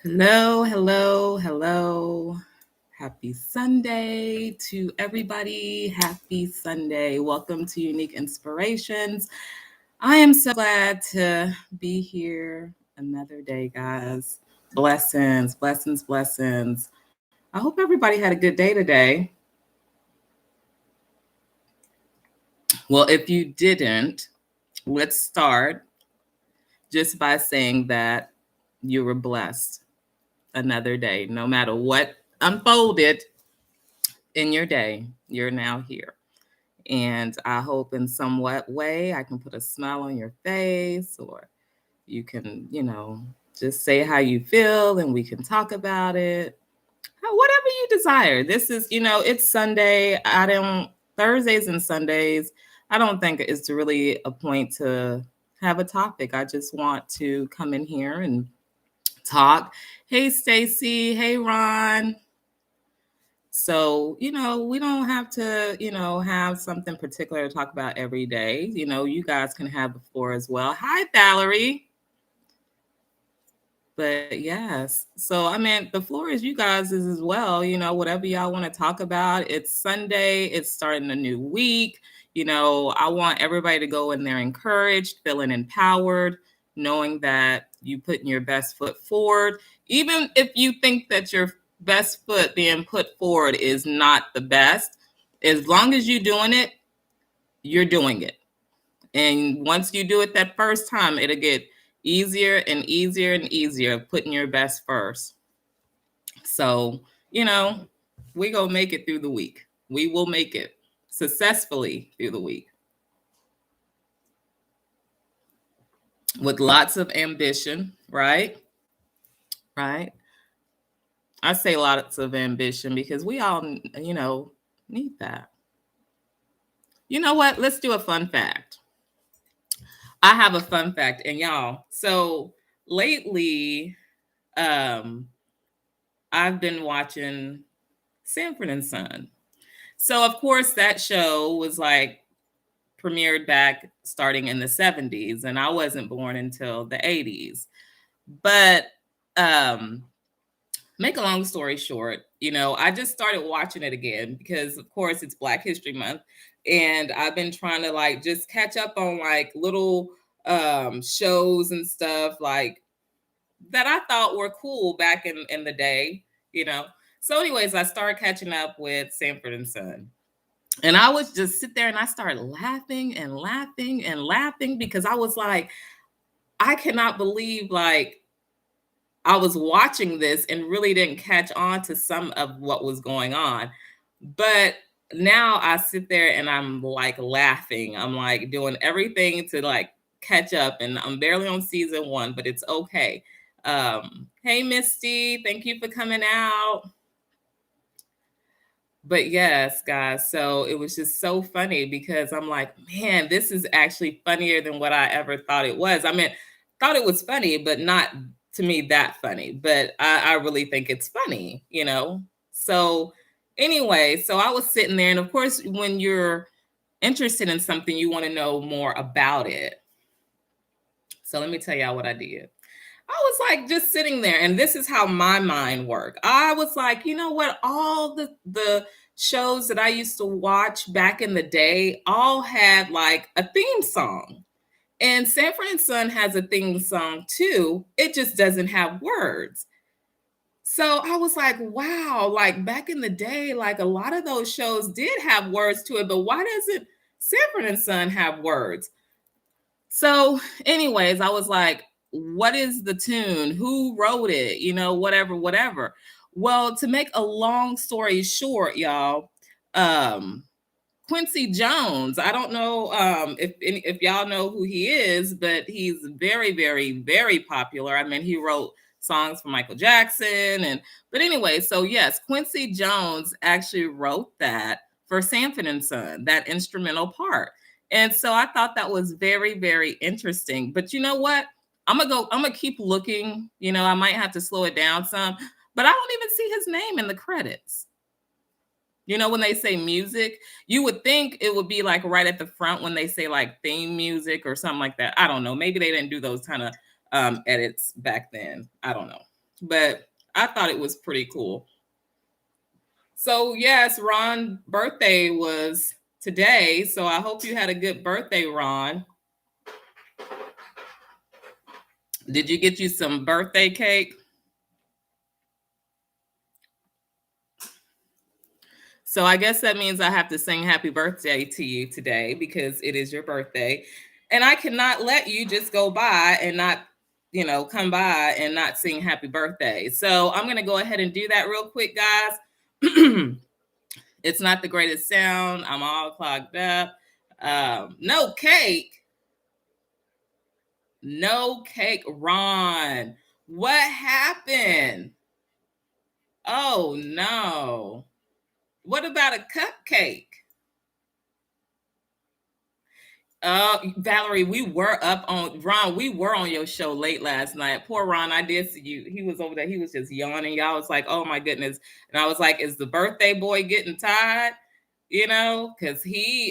Hello, hello, hello. Happy Sunday to everybody. Happy Sunday. Welcome to Unique Inspirations. I am so glad to be here another day, guys. Blessings, blessings, blessings. I hope everybody had a good day today. Well, if you didn't, let's start just by saying that you were blessed another day, no matter what unfolded in your day, you're now here. And I hope in somewhat way I can put a smile on your face, or you can, just say how you feel and we can talk about it. Whatever you desire. This is, it's Sunday. Thursdays and Sundays, I don't think it's really a point to have a topic. I just want to come in here and talk. Hey, Stacy. Hey, Ron. So, we don't have to, have something particular to talk about every day. You guys can have the floor as well. Hi, Valerie. But yes, so I mean, the floor is you guys is as well. Whatever y'all want to talk about. It's Sunday, it's starting a new week. I want everybody to go in there encouraged, feeling empowered, knowing that you putting your best foot forward. Even if you think that your best foot being put forward is not the best, as long as you're doing it, you're doing it. And once you do it that first time, it'll get easier and easier and easier putting your best first. So, we gonna make it through the week. We will make it successfully through the week with lots of ambition, right? Right. I say lots of ambition because we all, need that. You know what? Let's do a fun fact. I have a fun fact, and y'all. So lately, um, I've been watching Sanford and Son. So of course that show was like premiered back starting in the 70s, and I wasn't born until the 80s. But make a long story short, I just started watching it again because of course it's Black History Month, and I've been trying to like just catch up on like little shows and stuff like that I thought were cool back in the day. So anyways, I started catching up with Sanford and Son. And I would just sit there and I started laughing and laughing and laughing because I was like, I cannot believe like I was watching this and really didn't catch on to some of what was going on. But now I sit there and I'm like laughing. I'm like doing everything to like catch up, and I'm barely on season 1, but it's okay. Hey Misty, thank you for coming out. But yes, guys, so it was just so funny because I'm like, man, this is actually funnier than what I ever thought it was. I mean, thought it was funny, but not to me that funny. But I really think it's funny. So anyway, so I was sitting there, and of course, when you're interested in something, you want to know more about it. So let me tell y'all what I did. I was like just sitting there, and this is how my mind worked. I was like, you know what? All the shows that I used to watch back in the day all had like a theme song. And Sanford and Son has a theme song too. It just doesn't have words. So I was like, wow, like back in the day, like a lot of those shows did have words to it, but why doesn't Sanford and Son have words? So, anyways, I was like, what is the tune? Who wrote it? Whatever, whatever. Well, to make a long story short, y'all, Quincy Jones, I don't know if y'all know who he is, but he's very, very, very popular. I mean, he wrote songs for Michael Jackson. But anyway, so yes, Quincy Jones actually wrote that for Sanford and Son, that instrumental part. And so I thought that was very, very interesting. But you know what? I'm gonna keep looking. I might have to slow it down some, but I don't even see his name in the credits. When they say music, you would think it would be like right at the front when they say like theme music or something like that. I don't know. Maybe they didn't do those kind of edits back then. I don't know. but I thought it was pretty cool. So yes, Ron's birthday was today. So I hope you had a good birthday, Ron. Did you get you some birthday cake? So I guess that means I have to sing happy birthday to you today because it is your birthday. And I cannot let you just go by and not, come by and not sing happy birthday. So I'm going to go ahead and do that real quick, guys. It's not the greatest sound. I'm all clogged up. No cake. No cake, Ron. What happened? Oh, no. What about a cupcake? Valerie, we were up on Ron. We were on your show late last night. Poor Ron, I did see you. He was over there. He was just yawning. Y'all was like, "Oh my goodness!" And I was like, "Is the birthday boy getting tired?" Because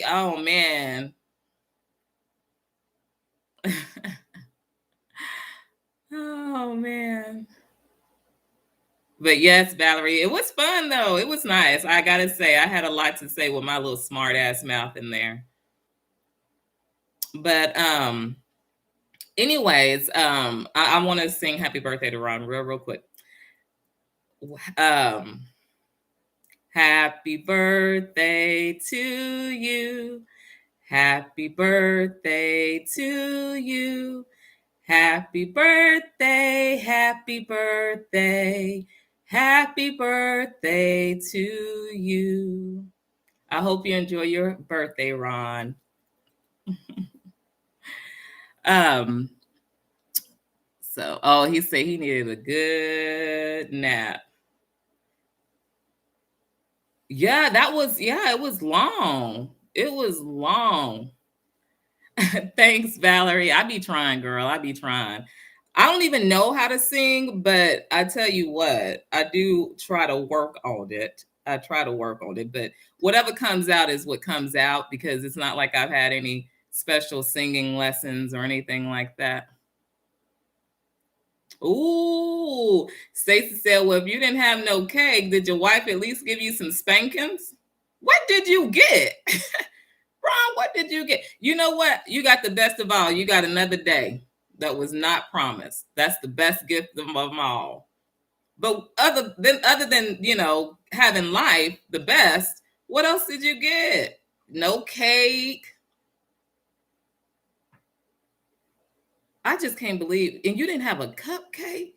oh man, oh man. But yes, Valerie, it was fun though. It was nice. I gotta say, I had a lot to say with my little smart ass mouth in there. But anyways, I want to sing happy birthday to Ron real quick. Um, Happy birthday to you. Happy birthday to you. Happy birthday, happy birthday, happy birthday to you. I hope you enjoy your birthday, Ron. um, he said he needed a good nap. Yeah, it was long. It was long. Thanks, Valerie. I be trying, girl. I be trying. I don't even know how to sing, but I tell you what, I do try to work on it. I try to work on it, but whatever comes out is what comes out because it's not like I've had any special singing lessons or anything like that. Ooh, Stacy said, "Well, if you didn't have no cake, did your wife at least give you some spankings? What did you get?" Ron, what did you get? You know what? You got the best of all. You got another day that was not promised. That's the best gift of them all. But other than having life, the best. What else did you get? No cake. I just can't believe. And you didn't have a cupcake.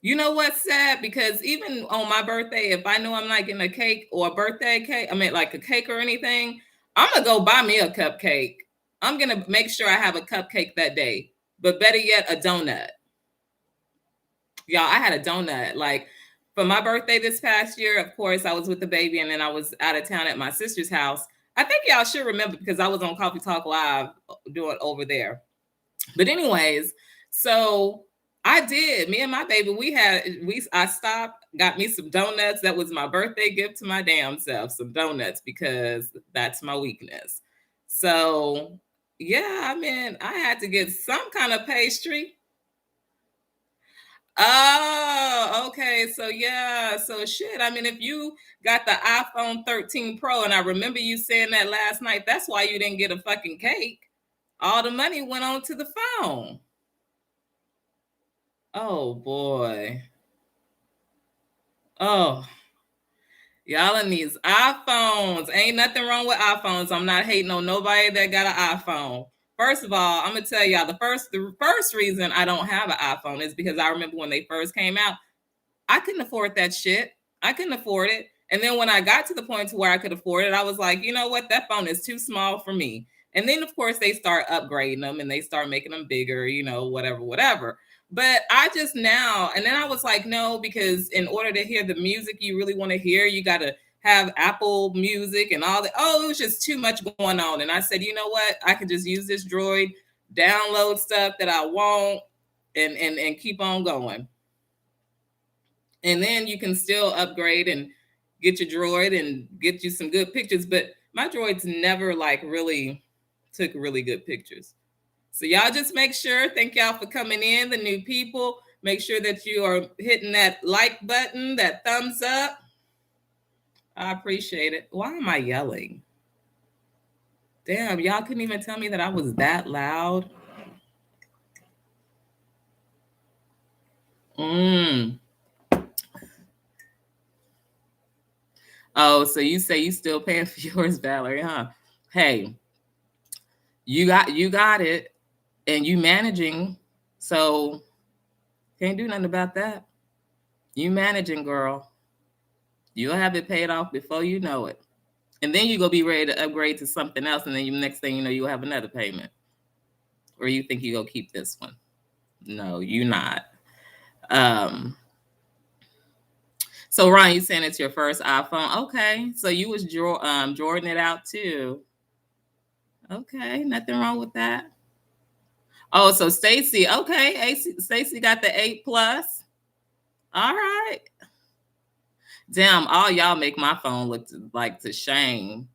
You know what's sad? Because even on my birthday, if I know I'm not getting a cake or a birthday cake, I mean like a cake or anything, I'm gonna go buy me a cupcake. I'm gonna make sure I have a cupcake that day. But better yet, a donut. Y'all, I had a donut. Like for my birthday this past year, of course, I was with the baby and then I was out of town at my sister's house. I think y'all should remember because I was on Coffee Talk Live doing over there. But anyways, so I did. Me and my baby, I stopped, got me some donuts. That was my birthday gift to my damn self, some donuts because that's my weakness. So yeah, I mean, I had to get some kind of pastry. Oh, okay. So yeah, so shit. I mean, if you got the iPhone 13 Pro, and I remember you saying that last night, that's why you didn't get a fucking cake. All the money went on to the phone. Oh boy. Oh, y'all in these iPhones. Ain't nothing wrong with iPhones. I'm not hating on nobody that got an iPhone. First of all, I'm gonna tell y'all the first reason I don't have an iPhone is because I remember when they first came out, I couldn't afford that shit. I couldn't afford it. And then when I got to the point to where I could afford it, I was like, you know what? That phone is too small for me. And then of course they start upgrading them and they start making them bigger, whatever, whatever. But I just now, and then I was like, no, because in order to hear the music you really want to hear, you got to have Apple Music and all that. Oh, it was just too much going on. And I said, you know what? I can just use this Droid, download stuff that I want, and keep on going. And then you can still upgrade and get your Droid and get you some good pictures. But my Droids never like really took really good pictures. So y'all just make sure. Thank y'all for coming in, the new people. Make sure that you are hitting that like button, that thumbs up. I appreciate it. Why am I yelling? Damn, y'all couldn't even tell me that I was that loud. Mm. Oh, so you say you still paying for yours, Valerie, huh? Hey, you got it, and you managing, so can't do nothing about that. You managing, girl. You'll have it paid off before you know it. And then you go be ready to upgrade to something else, and then you next thing you know, you'll have another payment. Or you think you go keep this one. No, you not. Um, so Ron, you saying it's your first iPhone. Okay. So you was Jordan it out too. Okay, nothing wrong with that. Oh, so Stacy, okay. Stacy got the 8 plus. All right. Damn, all y'all make my phone look like to shame.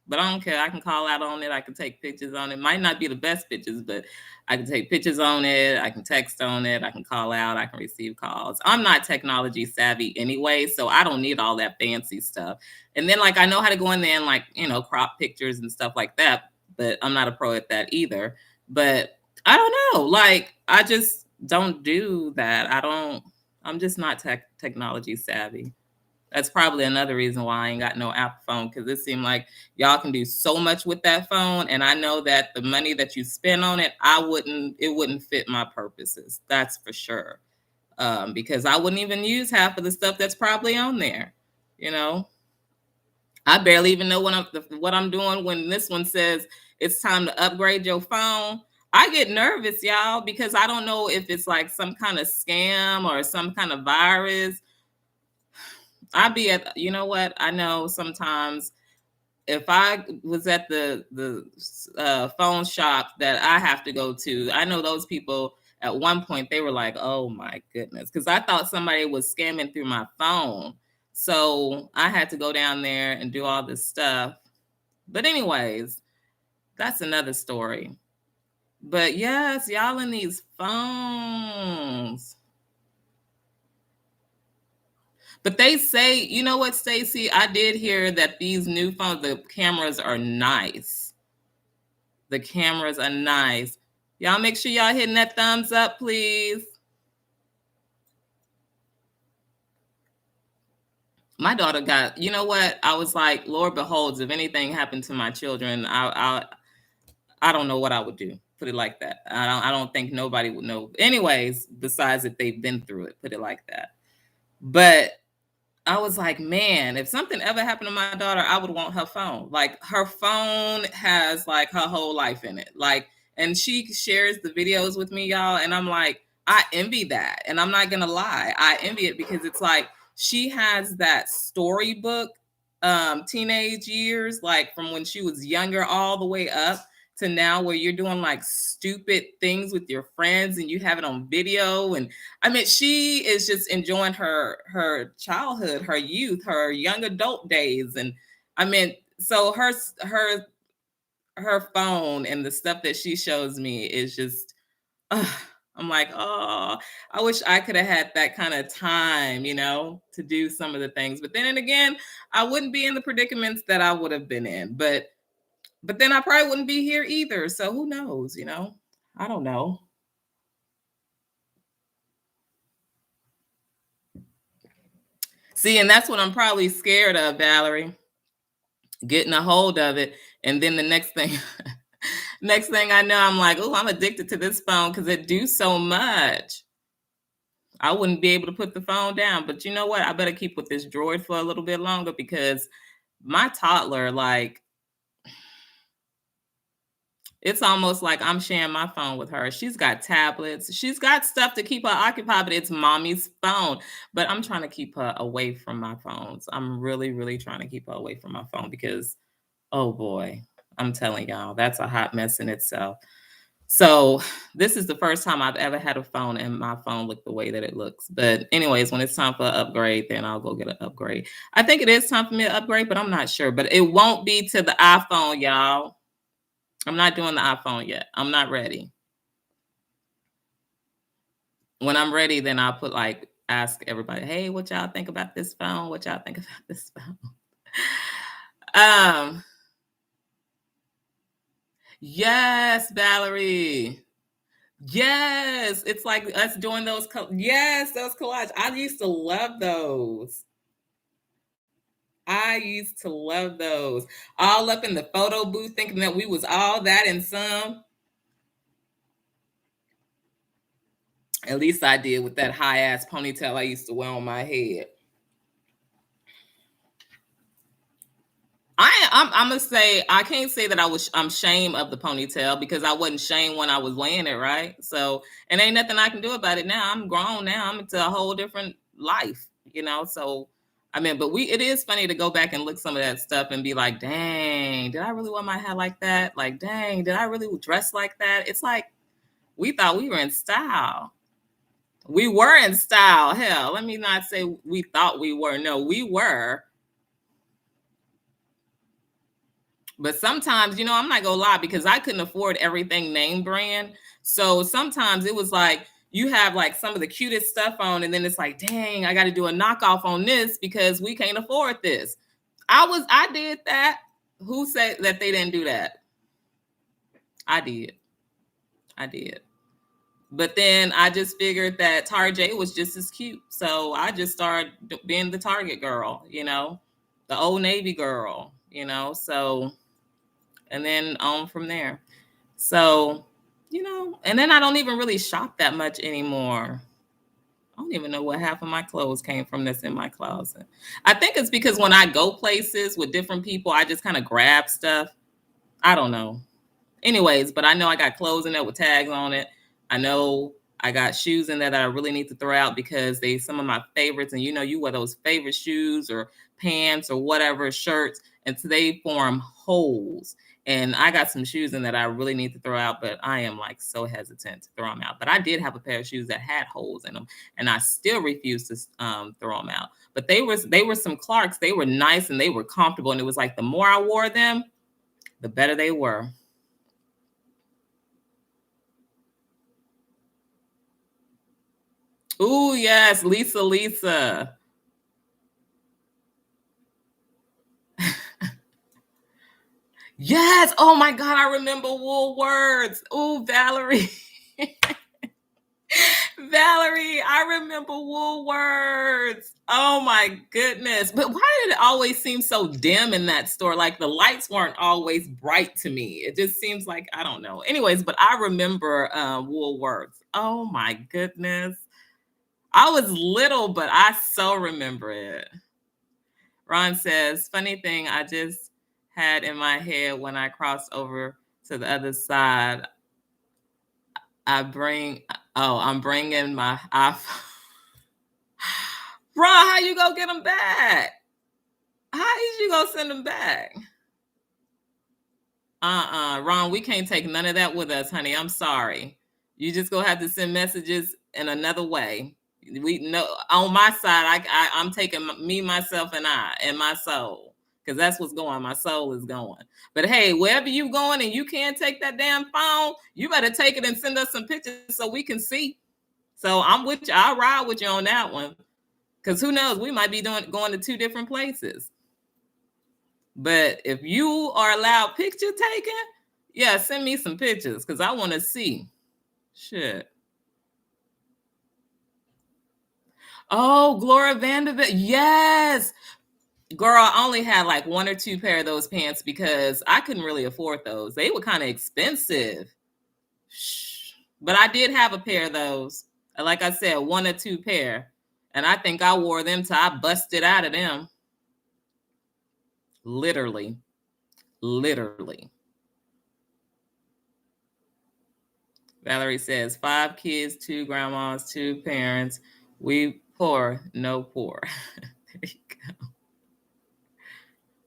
But I don't care. I can call out on it. I can take pictures on it. Might not be the best pictures, but I can take pictures on it. I can text on it. I can call out. I can receive calls. I'm not technology savvy anyway, so I don't need all that fancy stuff. And then like I know how to go in there and like, crop pictures and stuff like that, but I'm not a pro at that either. But I don't know. Like I just don't do that. I'm just not technology savvy. That's probably another reason why I ain't got no Apple phone, because it seemed like y'all can do so much with that phone, and I know that the money that you spend on it, it wouldn't fit my purposes. That's for sure. Because I wouldn't even use half of the stuff that's probably on there. You know, I barely even know what I'm doing when this one says it's time to upgrade your phone. I get nervous, y'all, because I don't know if it's like some kind of scam or some kind of virus. I'd be you know what? I know sometimes if I was at the phone shop that I have to go to, I know those people at one point they were like, "Oh my goodness," because I thought somebody was scamming through my phone. So I had to go down there and do all this stuff. But anyways, that's another story. But yes, y'all in these phones. But they say, you know what, Stacy? I did hear that these new phones, the cameras are nice. The cameras are nice. Y'all make sure y'all hitting that thumbs up, please. My daughter got, you know what? I was like, Lord beholds, if anything happened to my children, I don't know what I would do. Put it like that. I don't think nobody would know. Anyways, besides if they've been through it, put it like that. But I was like, man, if something ever happened to my daughter, I would want her phone. Like her phone has like her whole life in it. Like, and she shares the videos with me, y'all. And I'm like, I envy that. And I'm not gonna lie, I envy it because it's like she has that storybook teenage years, like from when she was younger all the way up to now where you're doing like stupid things with your friends and you have it on video. And I mean, she is just enjoying her childhood, her youth, her young adult days. And I mean, so her phone and the stuff that she shows me is just I'm like, oh, I wish I could have had that kind of time, to do some of the things. But then again, I wouldn't be in the predicaments that I would have been in. But then I probably wouldn't be here either. So who knows, I don't know. See, and that's what I'm probably scared of, Valerie, getting a hold of it. And then the next thing, next thing I know, I'm like, oh, I'm addicted to this phone because it do so much. I wouldn't be able to put the phone down. But you know what? I better keep with this droid for a little bit longer because my toddler, like, it's almost like I'm sharing my phone with her. She's got tablets. She's got stuff to keep her occupied, but it's mommy's phone. But I'm trying to keep her away from my phones. I'm really, really trying to keep her away from my phone because, oh boy, I'm telling y'all, that's a hot mess in itself. So this is the first time I've ever had a phone and my phone looked the way that it looks. But anyways, when it's time for an upgrade, then I'll go get an upgrade. I think it is time for me to upgrade, but I'm not sure. But it won't be to the iPhone, y'all. I'm not doing the iPhone yet. I'm not ready. When I'm ready, then I'll put like ask everybody, hey, what y'all think about this phone? What y'all think about this phone? um, yes, Valerie. Yes, it's like us doing those. Yes, those collages. I used to love those. I used to love those. All up in the photo booth, thinking that we was all that and some. At least I did with that high ass ponytail I used to wear on my head. I'm gonna say I can't say that I'm ashamed of the ponytail because I wasn't shamed when I was wearing it, right? So and ain't nothing I can do about it now. I'm grown now. I'm into a whole different life, you know. So I mean, but it is funny to go back and look some of that stuff and be like, dang, did I really wear my hair like that? Like, dang, did I really dress like that? It's like we thought we were in style. We were in style. Hell, let me not say we thought we were. No, we were. But sometimes, I'm not gonna lie because I couldn't afford everything name brand. So sometimes it was like you have like some of the cutest stuff on, and then it's like, dang, I got to do a knockoff on this because we can't afford this. I did that. Who said that they didn't do that? I did. I did. But then I just figured that Tarjay was just as cute. So I just started being the Target girl, the Old Navy girl, so and then on from there. So, and then I don't even really shop that much anymore. I don't even know what half of my clothes came from that's in my closet. I think it's because when I go places with different people, I just kind of grab stuff. I don't know. Anyways, but I know I got clothes in there with tags on it. I know I got shoes in there that I really need to throw out because they some of my favorites. And you wear those favorite shoes or pants or whatever, shirts, and so they form holes. And I got some shoes in that I really need to throw out, but I am like so hesitant to throw them out. But I did have a pair of shoes that had holes in them, and I still refuse to throw them out. But they were some Clarks. They were nice and they were comfortable, and it was like the more I wore them, the better they were. Oh yes, Lisa. Yes. Oh my God, I remember Woolworths. Oh, Valerie. Valerie, I remember Woolworths. Oh my goodness. But why did it always seem so dim in that store? Like the lights weren't always bright to me. It just seems like, I don't know. Anyways, but I remember Woolworths. Oh my goodness. I was little, but I so remember it. Ron says, funny thing, I just had in my head when I crossed over to the other side, I'm bringing my iPhone. Ron, how you gonna get them back? How is you gonna send them back? Ron, we can't take none of that with us, honey. I'm sorry. You just gonna have to send messages in another way. We know on my side, I'm taking me, myself, and my soul, because that's what's going. My soul is going. But hey, wherever you going and you can't take that damn phone, you better take it and send us some pictures so we can see. So I'm with you. I'll ride with you on that one, because who knows? We might be going to two different places. But if you are allowed picture taking, yeah, send me some pictures because I want to see. Shit. Oh, Gloria Vanderbilt. Yes. Girl, I only had like one or two pair of those pants because I couldn't really afford those. They were kind of expensive. But I did have a pair of those. Like I said, one or two pair. And I think I wore them till I busted out of them. Literally. Literally. Valerie says, 5 kids, 2 grandmas, 2 parents. We poor, no poor. There you go.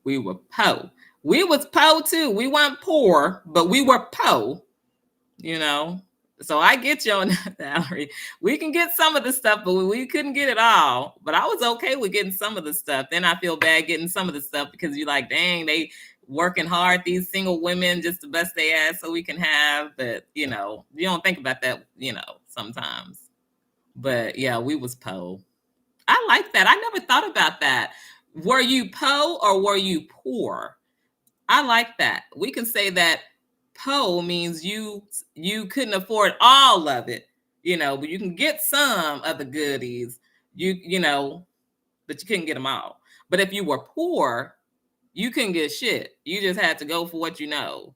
We were po. We was po too. We weren't poor, but we were po, you know. So I get you on that, Valerie. We can get some of the stuff, but we couldn't get it all. But I was okay with getting some of the stuff. Then I feel bad getting some of the stuff because you're like, dang, they working hard, these single women, just to bust their ass so we can have. But, you don't think about that, sometimes. But yeah, we was po. I like that. I never thought about that. Were you po or were you poor? I like that. We can say that po means you couldn't afford all of it, but you can get some of the goodies. But you couldn't get them all. But if you were poor, you couldn't get shit. You just had to go for what you know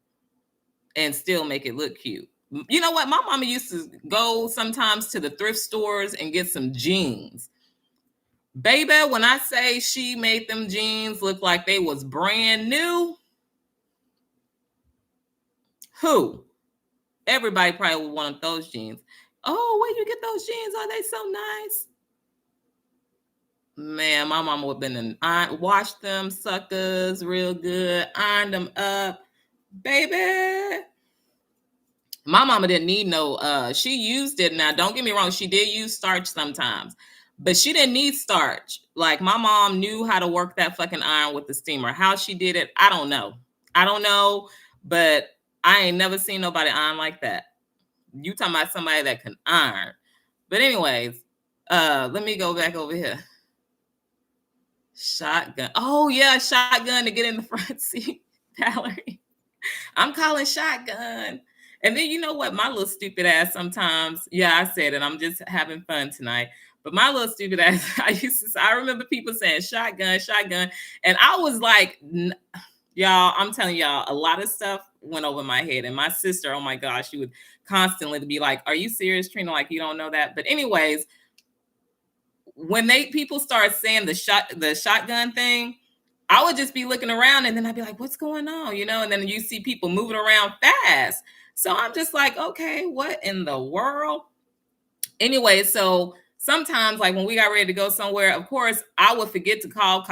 and still make it look cute. You know what? My mama used to go sometimes to the thrift stores and get some jeans. Baby, when I say she made them jeans look like they was brand new, who? Everybody probably would want those jeans. Oh, where you get those jeans? Are they so nice? Man, my mama would have been wash them suckers real good, iron them up, baby. My mama didn't need no she used it. Now don't get me wrong, she did use starch sometimes, but she didn't need starch. Like my mom knew how to work that fucking iron with the steamer. How she did it, I don't know, but I ain't never seen nobody iron like that. You talking about somebody that can iron. But anyways, let me go back over here. Shotgun. Oh yeah, shotgun to get in the front seat. Valerie, I'm calling shotgun. And then you know what? My little stupid ass sometimes, yeah, I said it. I'm just having fun tonight. But my little stupid ass, I remember people saying shotgun, shotgun. And I was like, y'all, I'm telling y'all, a lot of stuff went over my head. And my sister, oh my gosh, she would constantly be like, are you serious, Trina? Like, you don't know that. But anyways, when people start saying the shotgun thing, I would just be looking around and then I'd be like, what's going on? And then you see people moving around fast. So I'm just like, okay, what in the world? Anyway, so sometimes like when we got ready to go somewhere, of course, I would forget to call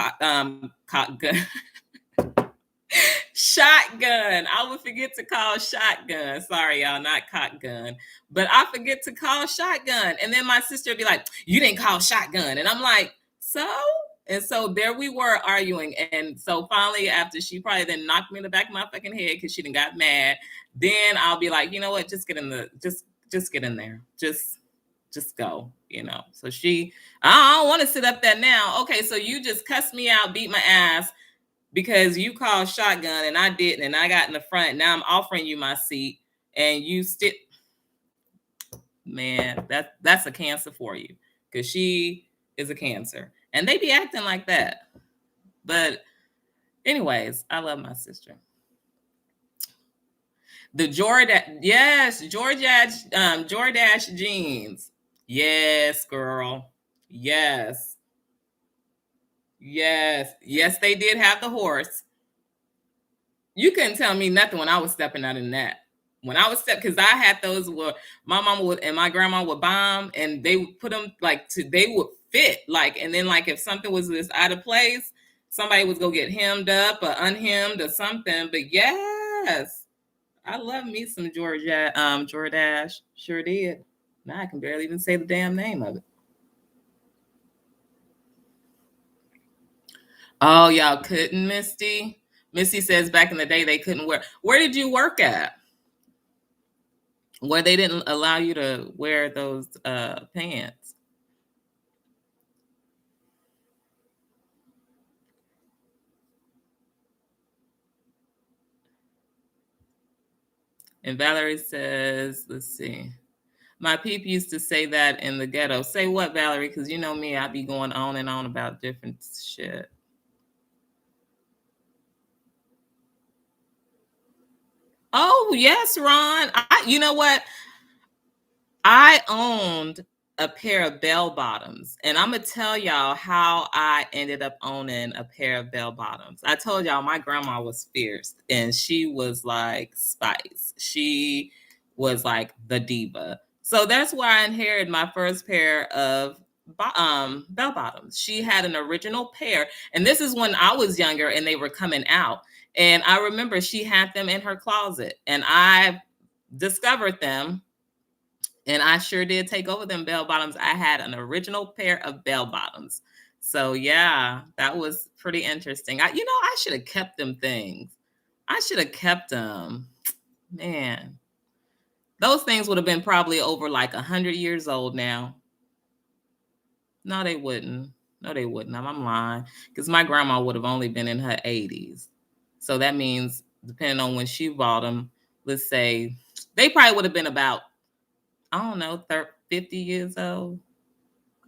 shotgun. I would forget to call shotgun. Sorry, y'all, not cockgun. But I forget to call shotgun. And then my sister would be like, you didn't call shotgun. And I'm like, so? And so there we were arguing. And so finally, after she probably then knocked me in the back of my fucking head because she done got mad, then I'll be like, you know what? Just get in just get in there. Just go, So I don't want to sit up there now. Okay, so you just cussed me out, beat my ass because you called shotgun and I didn't, and I got in the front. Now I'm offering you my seat and you still, man, that's a cancer for you because she is a cancer and they be acting like that. But anyways, I love my sister. The Jordache jeans. Yes, girl. Yes. Yes, they did have the horse. You couldn't tell me nothing when I was stepping out in that. When I was because I had those where my mama would and my grandma would buy them, and they would put them they would fit and then if something was just out of place, somebody was gonna get hemmed up or unhemmed or something. But yes, I love me some Jordache. Sure did. Now I can barely even say the damn name of it. Oh, y'all couldn't, Misty? Misty says back in the day they couldn't wear. Where did you work at? Where they didn't allow you to wear those pants? And Valerie says, let's see. My peep used to say that in the ghetto. Say what, Valerie? Because you know me, I be going on and on about different shit. Oh, yes, Ron. You know what? I owned a pair of bell bottoms, and I'm gonna tell y'all how I ended up owning a pair of bell bottoms. I told y'all my grandma was fierce, and she was like Spice. She was like the diva. So that's where I inherited my first pair of bell bottoms. She had an original pair, and this is when I was younger, and they were coming out. And I remember she had them in her closet, and I discovered them, and I sure did take over them bell bottoms. I had an original pair of bell bottoms. So yeah, that was pretty interesting. I should have kept them things. I should have kept them. Man, those things would have been probably over 100 years old now. No, they wouldn't. No, they wouldn't. I'm lying. Because my grandma would have only been in her 80s. So that means, depending on when she bought them, let's say they probably would have been about, I don't know, 50 years old.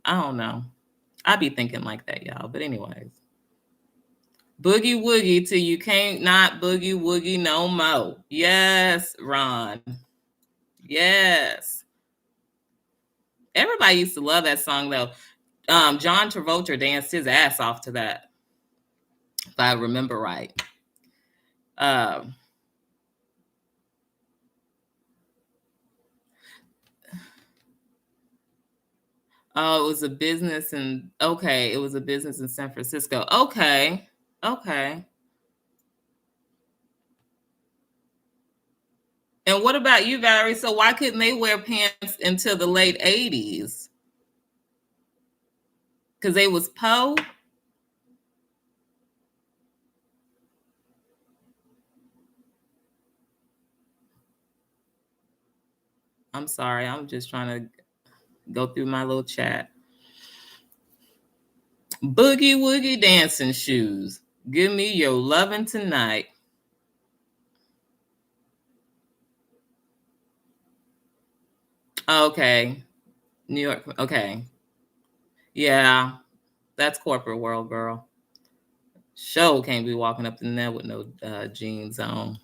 I don't know. I be thinking like that, y'all. But anyways, boogie woogie till you can't not boogie woogie no more. Yes, Ron. Yes. Everybody used to love that song though. John Travolta danced his ass off to that, if I remember right. Um, oh, it was a business in okay, it was a business in San Francisco. Okay. Okay. And what about you, Valerie? So why couldn't they wear pants until the late 80s? Because they was Poe? I'm sorry. I'm just trying to go through my little chat. Boogie woogie dancing shoes. Give me your loving tonight. Okay. New York. Okay. Yeah. That's corporate world, girl. Show can't be walking up in there with no jeans on.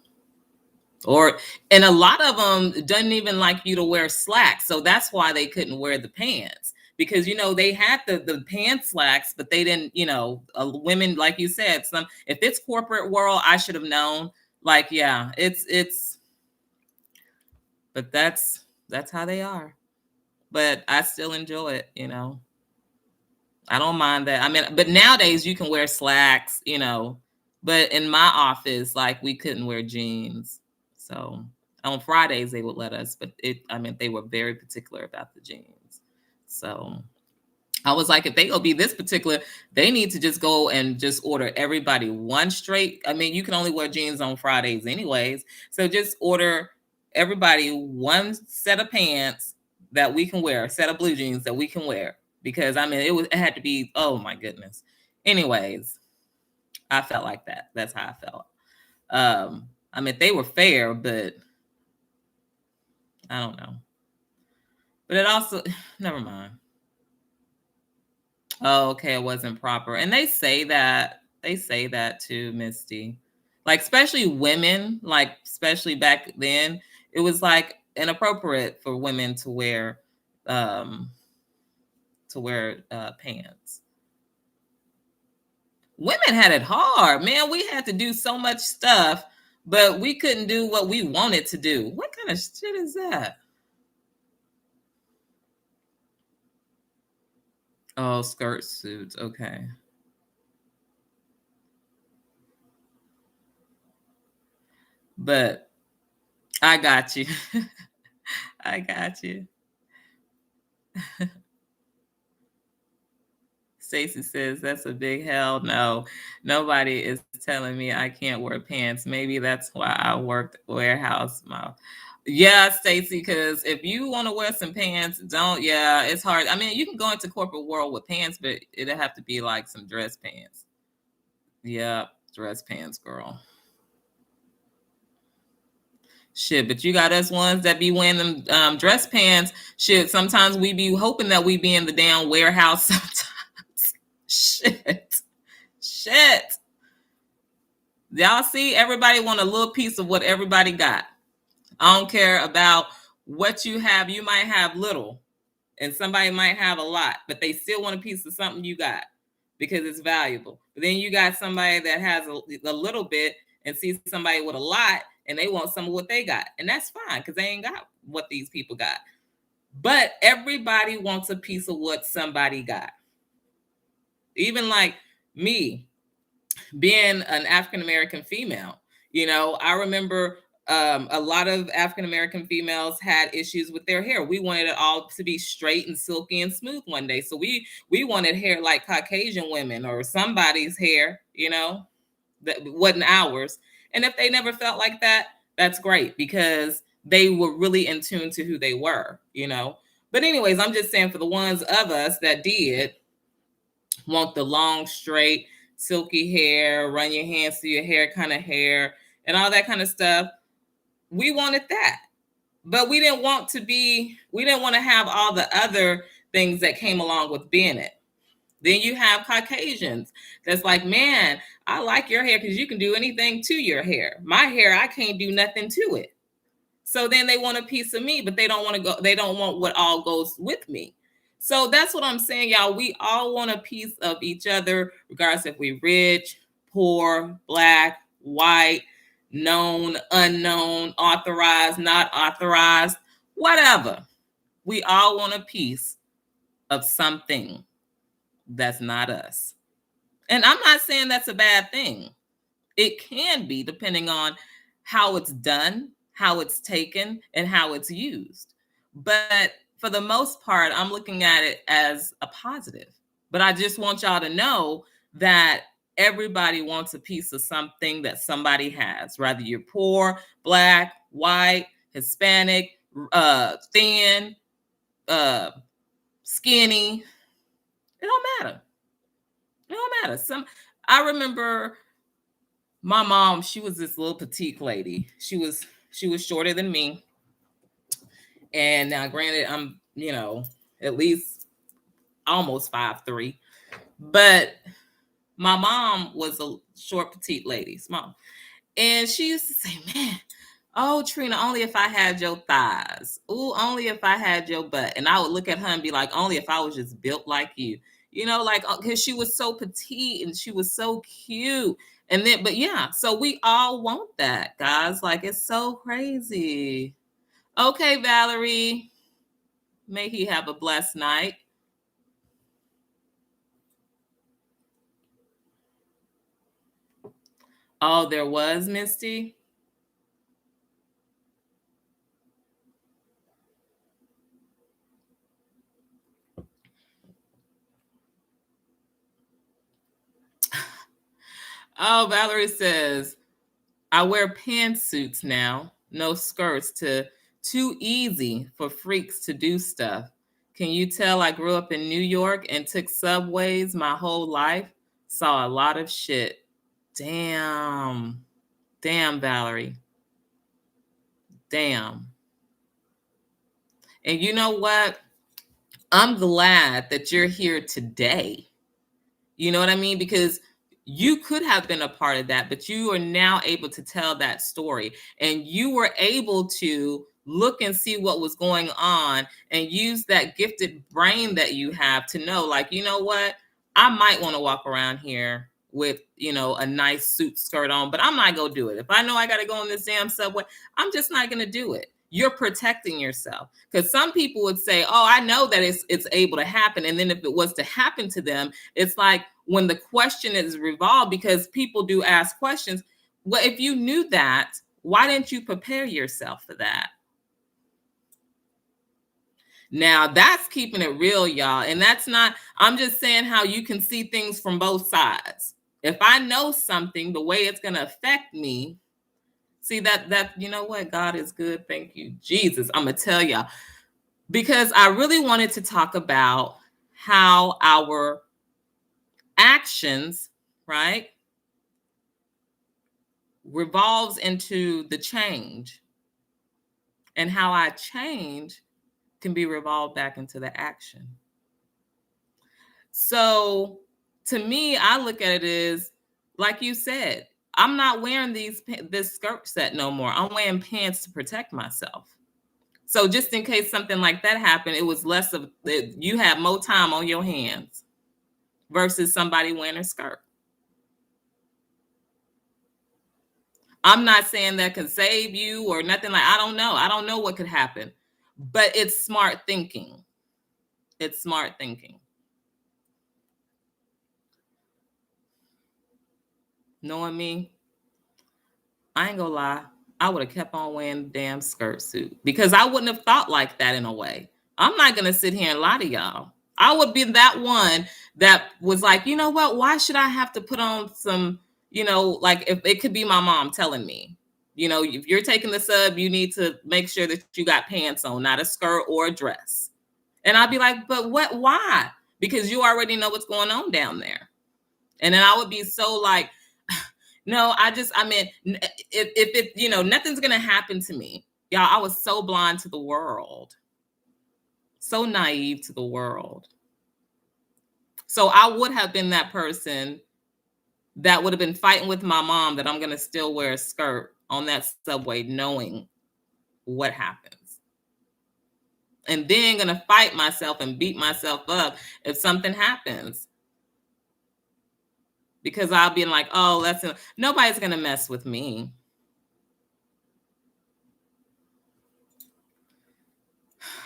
Or and a lot of them doesn't even like you to wear slacks, so that's why they couldn't wear the pants because they had the pant slacks, but they didn't. Women, like you said, some if it's corporate world, I should have known. Like, yeah, it's, but that's how they are. But I still enjoy it. I don't mind that. I mean, but nowadays you can wear slacks. But in my office, like we couldn't wear jeans. So on Fridays they would let us, but I mean, they were very particular about the jeans. So I was like, if they gonna be this particular, they need to just go and just order everybody one straight. I mean, you can only wear jeans on Fridays anyways. So just order everybody one set of pants that we can wear, a set of blue jeans that we can wear. Because I mean, it had to be, oh my goodness. Anyways, I felt like that. That's how I felt. I mean, they were fair, but I don't know. But it also, never mind. Oh, okay, it wasn't proper. And they say that. They say that too, Misty. Like, especially women, like, especially back then, it was like inappropriate for women um, to wear pants. Women had it hard, man. We had to do so much stuff, but we couldn't do what we wanted to do. What kind of shit is that? Oh, skirt suits. Okay. But I got you. I got you. Stacy says that's a big hell no. Nobody is telling me I can't wear pants. Maybe that's why I worked warehouse. Yeah, Stacy, because if you want to wear some pants, don't. Yeah, it's hard. I mean, you can go into corporate world with pants, but it'll have to be like some dress pants. Yeah, dress pants, girl. Shit, but you got us ones that be wearing them dress pants. Shit, sometimes we be hoping that we be in the damn warehouse sometimes. Shit. Shit. Y'all see, everybody want a little piece of what everybody got. I don't care about what you have. You might have little, and somebody might have a lot, but they still want a piece of something you got because it's valuable. But then you got somebody that has a little bit and sees somebody with a lot, and they want some of what they got. And that's fine because they ain't got what these people got. But everybody wants a piece of what somebody got. Even like me, being an African American female, I remember a lot of African American females had issues with their hair. We wanted it all to be straight and silky and smooth one day. So we wanted hair like Caucasian women or somebody's hair, that wasn't ours. And if they never felt like that, that's great because they were really in tune to who they were. But anyways, I'm just saying for the ones of us that did, want the long, straight, silky hair, run your hands through your hair kind of hair, and all that kind of stuff. We wanted that. But we didn't want to have all the other things that came along with being it. Then you have Caucasians that's like, man, I like your hair because you can do anything to your hair. My hair, I can't do nothing to it. So then they want a piece of me, but they don't want what all goes with me. So that's what I'm saying, y'all. We all want a piece of each other, regardless if we rich, poor, black, white, known, unknown, authorized, not authorized, whatever. We all want a piece of something that's not us. And I'm not saying that's a bad thing. It can be, depending on how it's done, how it's taken, and how it's used. But for the most part, I'm looking at it as a positive. But I just want y'all to know that everybody wants a piece of something that somebody has, whether you're poor, black, white, Hispanic, thin, skinny. It don't matter. It don't matter. I remember my mom, she was this little petite lady. She was shorter than me. And now granted, I'm, at least almost 5'3". But my mom was a short, petite lady, small. And she used to say, man, oh, Trina, only if I had your thighs. Ooh, only if I had your butt. And I would look at her and be like, only if I was just built like you. Like, because she was so petite and she was so cute. And then, but yeah, so we all want that, guys. Like, it's so crazy. Okay, Valerie, may he have a blessed night. Oh, there was, Misty? Oh, Valerie says, I wear pantsuits now, no skirts, too easy for freaks to do stuff. Can you tell I grew up in New York and took subways my whole life? Saw a lot of shit. Damn. Damn, Valerie. Damn. And you know what? I'm glad that you're here today. You know what I mean? Because you could have been a part of that, but you are now able to tell that story. And you were able to look and see what was going on and use that gifted brain that you have to know, like, you know what? I might want to walk around here with, a nice suit skirt on, but I'm not going to do it. If I know I got to go on this damn subway, I'm just not going to do it. You're protecting yourself, because some people would say, oh, I know that it's able to happen. And then if it was to happen to them, it's like when the question is revolved, because people do ask questions. Well, if you knew that, why didn't you prepare yourself for that? Now that's keeping it real, y'all. And that's not, I'm just saying how you can see things from both sides. If I know something, the way it's going to affect me, see that, you know what? God is good. Thank you, Jesus. I'm going to tell y'all, because I really wanted to talk about how our actions, right, revolves into the change, and how I change can be revolved back into the action. So to me, I look at it as, like you said, I'm not wearing this skirt set no more. I'm wearing pants to protect myself. So just in case something like that happened, it was less of, you have more time on your hands versus somebody wearing a skirt. I'm not saying that can save you or nothing. Like, I don't know. I don't know what could happen, but it's smart thinking. It's smart thinking. Knowing me, I ain't gonna lie. I would have kept on wearing the damn skirt suit, because I wouldn't have thought like that in a way. I'm not gonna sit here and lie to y'all. I would be that one that was like, you know what? Why should I have to put on some, like, if it could be my mom telling me, if you're taking the sub, you need to make sure that you got pants on, not a skirt or a dress. And I'd be like, but what? Why? because you already know what's going on down there. And then I would be so like, no, I mean, if it, nothing's going to happen to me. Y'all, I was so blind to the world, so naive to the world. So I would have been that person that would have been fighting with my mom that I'm going to still wear a skirt on that subway, knowing what happens. And then going to fight myself and beat myself up if something happens. Because I'll be like, oh, nobody's going to mess with me.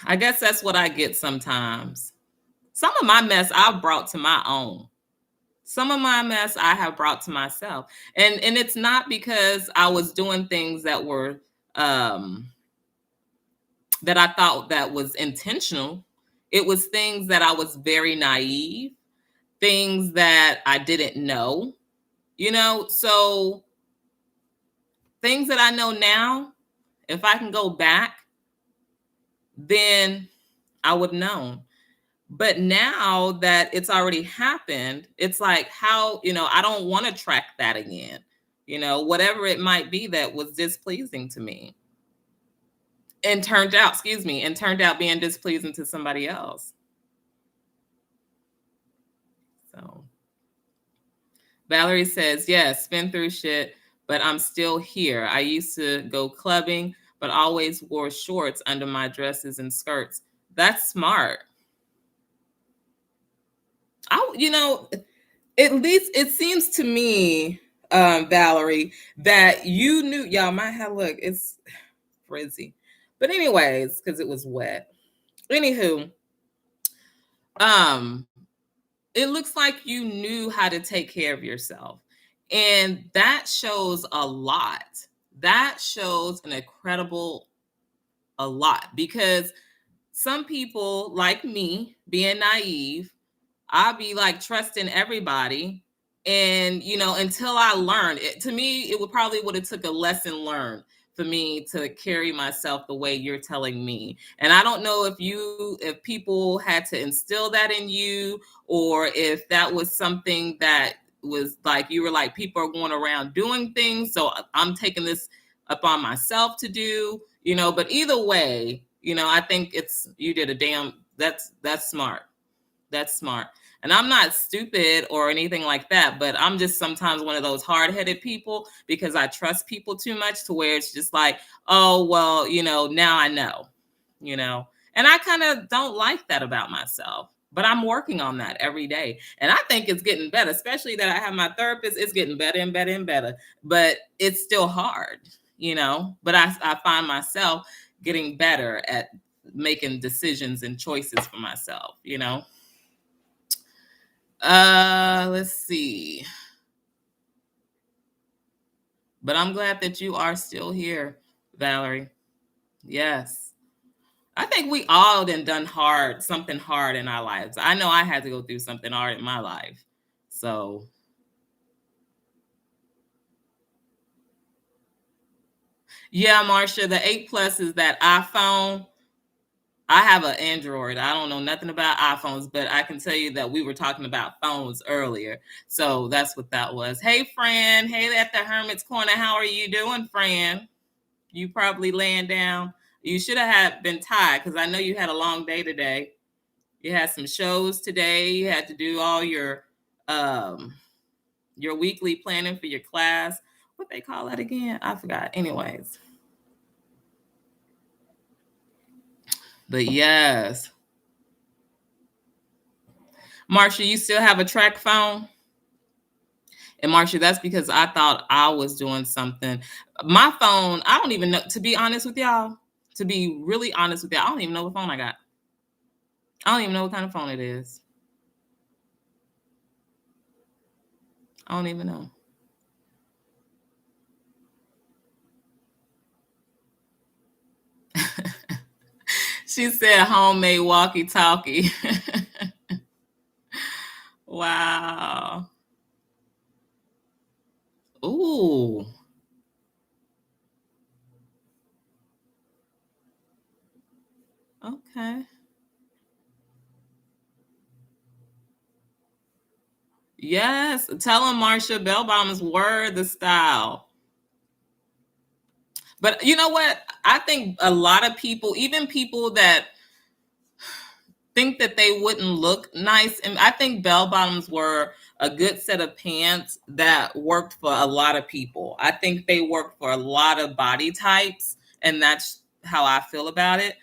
I guess that's what I get sometimes. Some of my mess I've brought to my own. Some of my mess I have brought to myself. And it's not because I was doing things that were that I thought that was intentional. It was things that I was very naive, things that I didn't know, so things that I know now, if I can go back, then I would have known. But now that it's already happened, it's like, how, I don't want to track that again, whatever it might be that was displeasing to me and turned out being displeasing to somebody else. So Valerie says, yes, been through shit, but I'm still here. I used to go clubbing, but always wore shorts under my dresses and skirts. That's smart. At least it seems to me, Valerie, that you knew. Y'all, my hair, look, it's frizzy. But anyways, because it was wet. Anywho, um, it looks like you knew how to take care of yourself. And that shows a lot. That shows an incredible a lot, because some people like me, being naive, I'll be like trusting everybody. And, until I learned it, to me, it would have took a lesson learned for me to carry myself the way you're telling me. And I don't know if people had to instill that in you, or if that was something that was like, you were like, people are going around doing things, so I'm taking this upon myself to do, but either way, I think you did that's smart. That's smart. And I'm not stupid or anything like that, but I'm just sometimes one of those hard-headed people, because I trust people too much, to where it's just like, oh, well, now I know, and I kind of don't like that about myself, but I'm working on that every day. And I think it's getting better, especially that I have my therapist. It's getting better and better and better, but it's still hard, but I find myself getting better at making decisions and choices for myself, let's see. But I'm glad that you are still here, Valerie. Yes. I think we all done something hard in our lives. I know I had to go through something hard in my life. So, yeah, Marcia, the 8 Plus is that iPhone. I have an Android. I don't know nothing about iPhones, but I can tell you that we were talking about phones earlier. So that's what that was. Hey, Fran. Hey, at the Hermit's Corner. How are you doing, Fran? You probably laying down. You should have been tired, because I know you had a long day today. You had some shows today. You had to do all your weekly planning for your class. What they call that again? I forgot. Anyways. But yes. Marsha, you still have a track phone? And Marsha, that's because I thought I was doing something. My phone, I don't even know, to be honest with y'all, to be really honest with y'all, I don't even know what phone I got. I don't even know what kind of phone it is. I don't even know. She said homemade walkie-talkie. Wow. Ooh. Okay. Yes, tell them, Marsha, bell bottoms were the style. But you know what? I think a lot of people, even people that think that they wouldn't look nice. And I think bell bottoms were a good set of pants that worked for a lot of people. I think they worked for a lot of body types, and that's how I feel about it.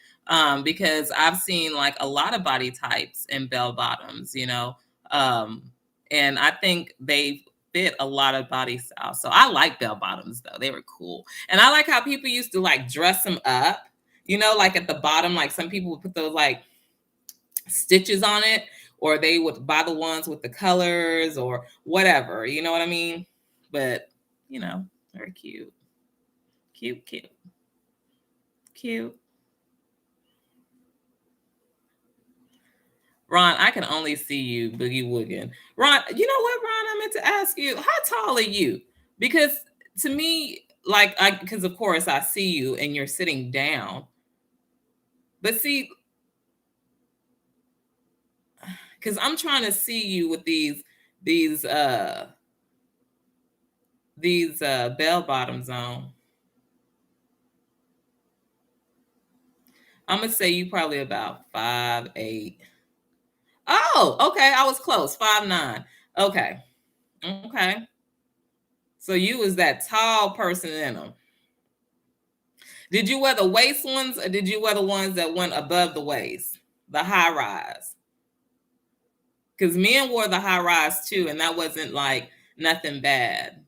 Because I've seen like a lot of body types in bell bottoms, um, and I think they fit a lot of body styles. So I like bell bottoms though; they were cool, and I like how people used to like dress them up. Like at the bottom, like some people would put those like stitches on it, or they would buy the ones with the colors or whatever, you know what I mean? But, very cute. Cute, cute, cute. Ron, I can only see you boogie wooging. Ron, you know what, Ron? I meant to ask you, how tall are you? Because to me, because of course I see you and you're sitting down. But see, because I'm trying to see you with these uh these bell bottoms on. I'm gonna say you probably about 5'8". Oh, okay. I was close. 5'9". Okay. Okay. So you was that tall person in them. Did you wear the waist ones, or did you wear the ones that went above the waist? The high rise. Because men wore the high rise too, and that wasn't like nothing bad.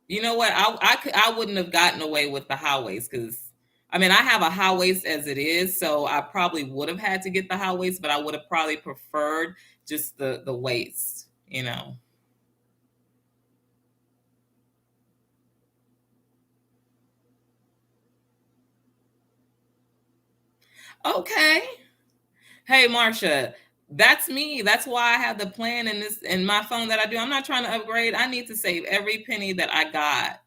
You know what? I wouldn't have gotten away with the high waist because I mean I have a high waist as it is, so I probably would have had to get the high waist, but I would have probably preferred just the waist. Okay. Hey Marsha, that's me. That's why I have the plan in my phone that I do. I'm not trying to upgrade. I need to save every penny that I got.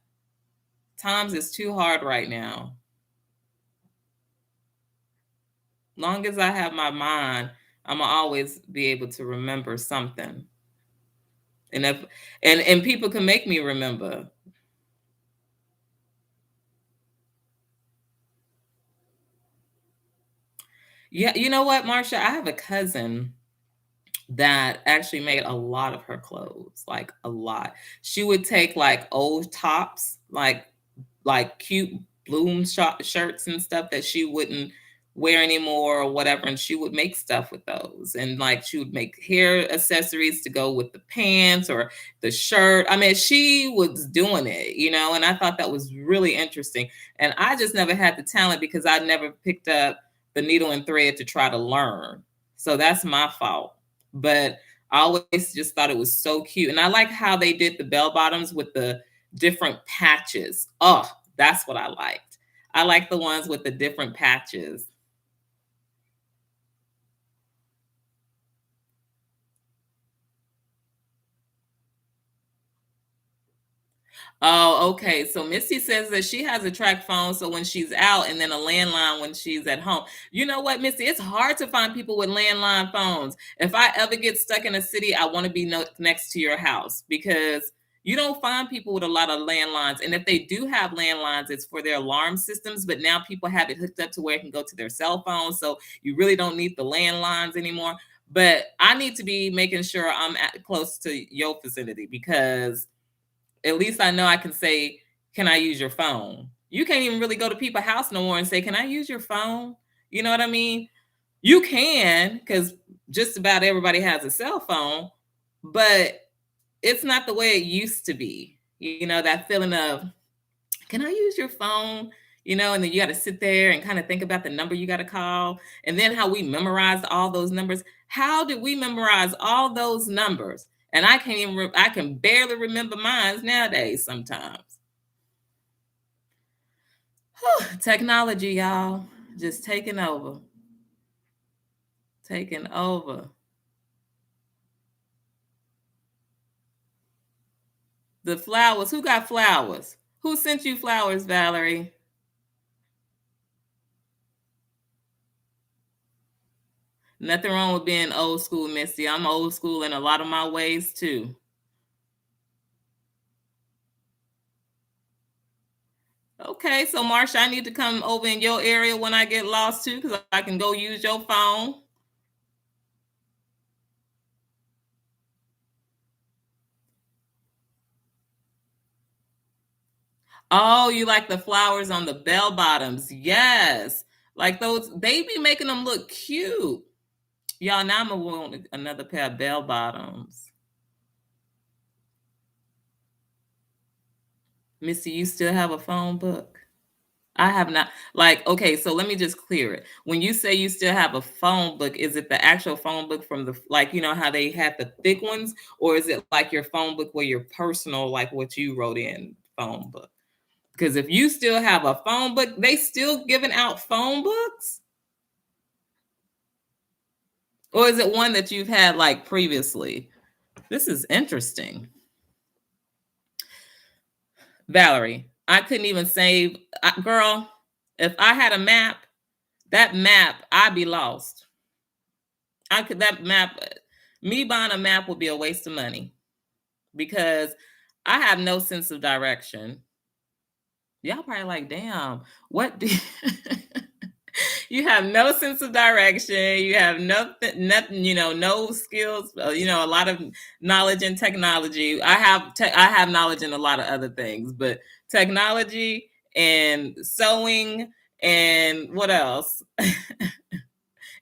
Times is too hard right now. Long as I have my mind, I'm gonna always be able to remember something. And if and people can make me remember. Yeah, you know what, Marsha? I have a cousin that actually made a lot of her clothes, like a lot. She would take like old tops, like cute shirts and stuff that she wouldn't wear anymore or whatever, and she would make stuff with those, and like she would make hair accessories to go with the pants or the shirt. I mean, she was doing it, and I thought that was really interesting, and I just never had the talent because I never picked up the needle and thread to try to learn. So that's my fault. But I always just thought it was so cute, and I like how they did the bell bottoms with the different patches. Oh, that's what I liked. I like the ones with the different patches. Oh, okay. So Missy says that she has a track phone, so when she's out, and then a landline when she's at home. You know what, Missy? It's hard to find people with landline phones. If I ever get stuck in a city, I want to be next to your house because you don't find people with a lot of landlines. And if they do have landlines, it's for their alarm systems. But now people have it hooked up to where it can go to their cell phone, so you really don't need the landlines anymore. But I need to be making sure I'm close to your vicinity because at least I know I can say, "Can I use your phone?" You can't even really go to people's house no more and say, "Can I use your phone?" You know what I mean? You can, because just about everybody has a cell phone, but it's not the way it used to be. That feeling of, "Can I use your phone?" And then you got to sit there and kind of think about the number you got to call. And then how we memorized all those numbers. How did we memorize all those numbers? And I can't even, I can barely remember mine nowadays sometimes. Whew, technology, y'all, just taking over. Taking over. The flowers. Who got flowers? Who sent you flowers, Valerie? Nothing wrong with being old school, Missy. I'm old school in a lot of my ways too. Okay, so Marsha, I need to come over in your area when I get lost too, because I can go use your phone. Oh, you like the flowers on the bell bottoms? Yes, like those. They be making them look cute. Y'all, now I'm gonna want another pair of bell bottoms. Missy, you still have a phone book? I have not. Like, okay, so let me just clear it. When you say you still have a phone book, is it the actual phone book from the, like, how they had the thick ones, or is it like your phone book where your personal, like what you wrote in phone book? Because if you still have a phone book, they still giving out phone books, or is it one that you've had like previously? This is interesting. Valerie, I couldn't even save, girl. If I had a map, that map, I'd be lost. I could that map Me buying a map would be a waste of money because I have no sense of direction. Y'all probably like, damn, what do you have no sense of direction. You have nothing, no skills, a lot of knowledge in technology. I have knowledge in a lot of other things, but technology and sewing and what else?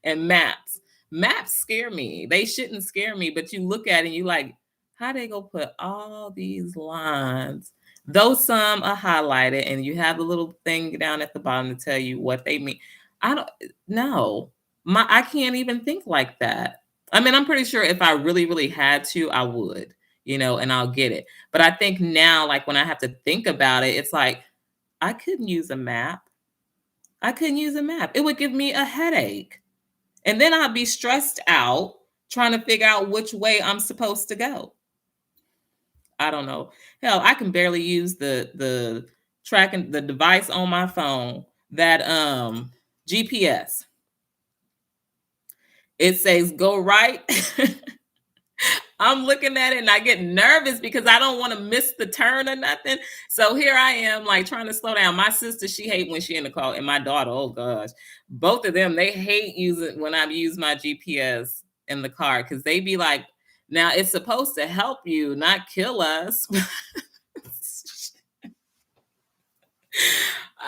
And maps. Maps scare me. They shouldn't scare me, but you look at it and you like, how they go put all these lines? Though some are highlighted and you have a little thing down at the bottom to tell you what they mean. I don't know. I can't even think like that. I mean, I'm pretty sure if I really, really had to, I would, and I'll get it. But I think now, like when I have to think about it, it's like I couldn't use a map. I couldn't use a map. It would give me a headache. And then I'll be stressed out trying to figure out which way I'm supposed to go. I don't know. Hell, I can barely use the tracking the device on my phone that GPS. It says go right. I'm looking at it and I get nervous because I don't want to miss the turn or nothing. So here I am, like trying to slow down. My sister, she hate when she in the car, and my daughter, oh gosh, both of them, they hate using when I use my GPS in the car because they be like, now it's supposed to help you, not kill us.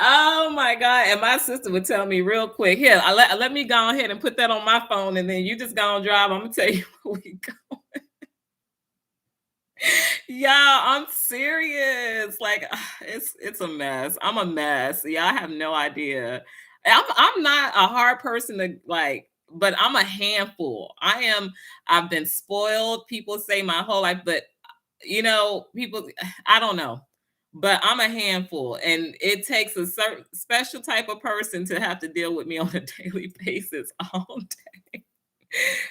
Oh my God. And my sister would tell me real quick, here, let me go ahead and put that on my phone and then you just go and drive. I'm gonna tell you where we go. Yeah, I'm serious. Like it's a mess. I'm a mess. Yeah, I have no idea. I'm not a hard person to like, but I'm a handful. I've been spoiled, people say my whole life, but people I don't know. But I'm a handful and it takes a certain special type of person to have to deal with me on a daily basis all day.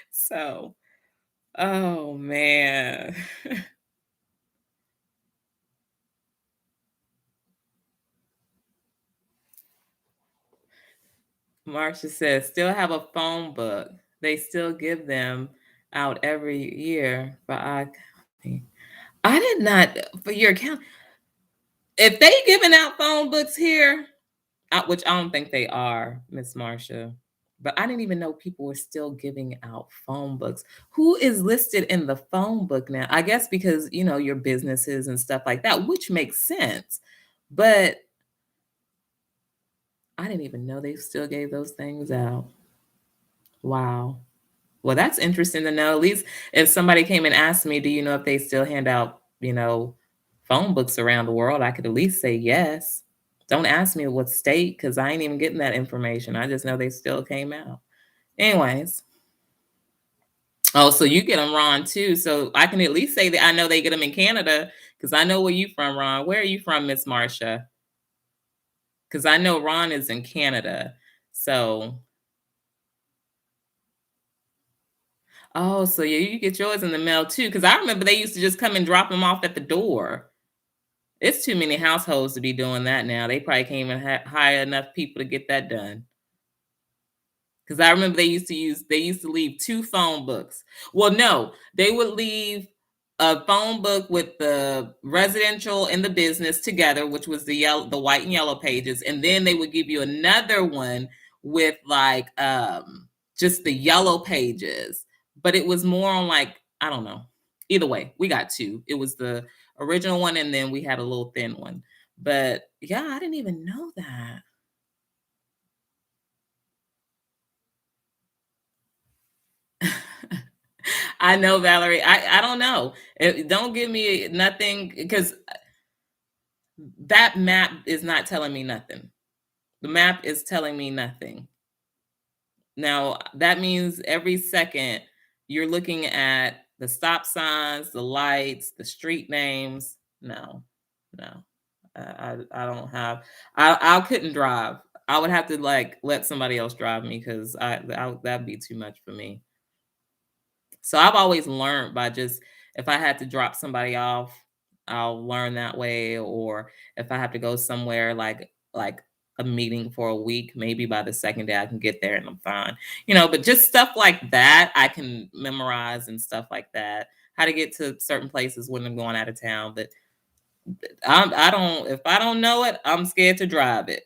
So, oh man. Marcia says, still have a phone book. They still give them out every year for our county. I did not for your account. If they giving out phone books here, which I don't think they are, Miss Marcia, but I didn't even know people were still giving out phone books. Who is listed in the phone book now? I guess because your businesses and stuff like that, which makes sense. But I didn't even know they still gave those things out. Wow. Well, that's interesting to know. At least if somebody came and asked me, do you know if they still hand out, phone books around the world, I could at least say yes. Don't ask me what state because I ain't even getting that information. I just know they still came out. Anyways. Oh, so you get them, Ron, too. So I can at least say that I know they get them in Canada because I know where you from, Ron. Where are you from, Miss Marcia? Because I know Ron is in Canada. So oh, so yeah, you get yours in the mail too. Because I remember they used to just come and drop them off at the door. It's too many households to be doing that now. They probably can't even hire enough people to get that done. Because I remember they used to leave 2 phone books. Well, no, they would leave a phone book with the residential and the business together, which was the white and yellow pages, and then they would give you another one with, like, just the yellow pages, but it was more on, like, I don't know. Either way, we got 2. It was the original one, and then we had a little thin one. But, yeah, I didn't even know that. I know, Valerie. I don't know. Don't give me nothing because that map is not telling me nothing. The map is telling me nothing. Now, that means every second you're looking at the stop signs, the lights, the street names. No, no. I don't have I couldn't drive. I would have to, like, let somebody else drive me because that'd be too much for me. So I've always learned by just if I had to drop somebody off, I'll learn that way, or if I have to go somewhere like a meeting for a week, maybe by the second day I can get there and I'm fine. But just stuff like that I can memorize and stuff like that. How to get to certain places when I'm going out of town, but I don't if I don't know it, I'm scared to drive it.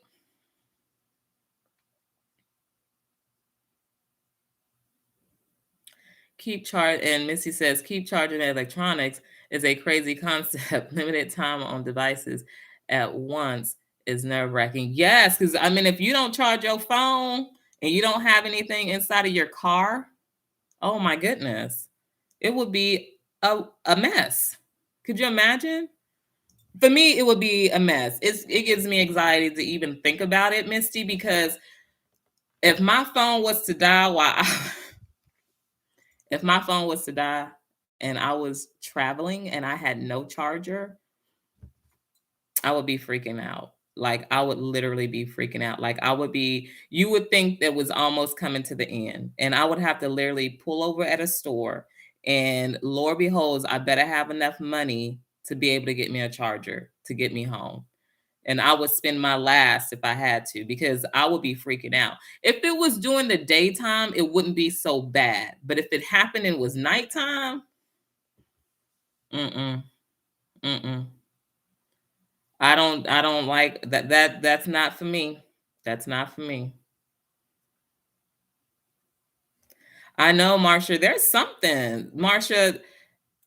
Keep charge and Missy says, "Keep charging electronics is a crazy concept. Limited time on devices at once is nerve-wracking." Yes, because I mean, if you don't charge your phone and you don't have anything inside of your car, oh my goodness, it would be a mess. Could you imagine? For me, it would be a mess. It gives me anxiety to even think about it, Misty, because if my phone was to die while I if my phone was to die and I was traveling and I had no charger, I would be freaking out. Like, I would literally be freaking out. Like, you would think that was almost coming to the end. And I would have to literally pull over at a store. And Lord beholds, I better have enough money to be able to get me a charger to get me home. And I would spend my last if I had to because I would be freaking out. If it was during the daytime, it wouldn't be so bad. But if it happened and it was nighttime, mm-mm, mm-mm. I don't like that's not for me. That's not for me. I know, Marsha, there's something. Marsha,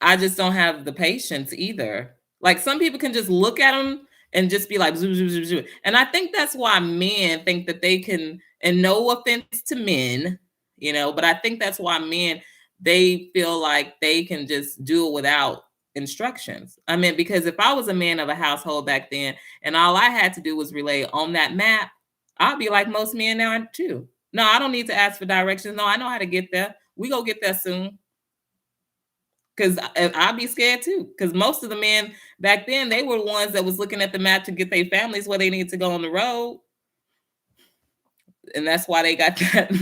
I just don't have the patience either. Like some people can just look at them and just be like, zoo, zoo, zoo, zoo. And I think that's why men think that they can, and no offense to men, but I think that's why men, they feel like they can just do it without instructions. I mean, because if I was a man of a household back then and all I had to do was relay on that map, I'd be like most men now too. No, I don't need to ask for directions. No, I know how to get there. We go get there soon. Because I'd be scared too. Because most of the men back then, they were the ones that was looking at the map to get their families where they need to go on the road, and that's why they got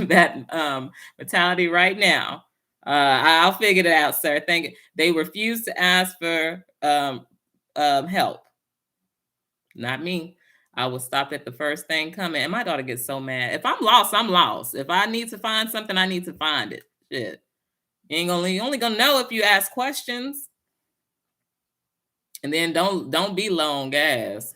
that mentality right now. I'll figure it out, sir. Thank you. They refuse to ask for help. Not me. I will stop at the first thing coming, and my daughter gets so mad. If I'm lost, I'm lost. If I need to find something, I need to find it. Shit, you only gonna know if you ask questions. And then don't be low on gas.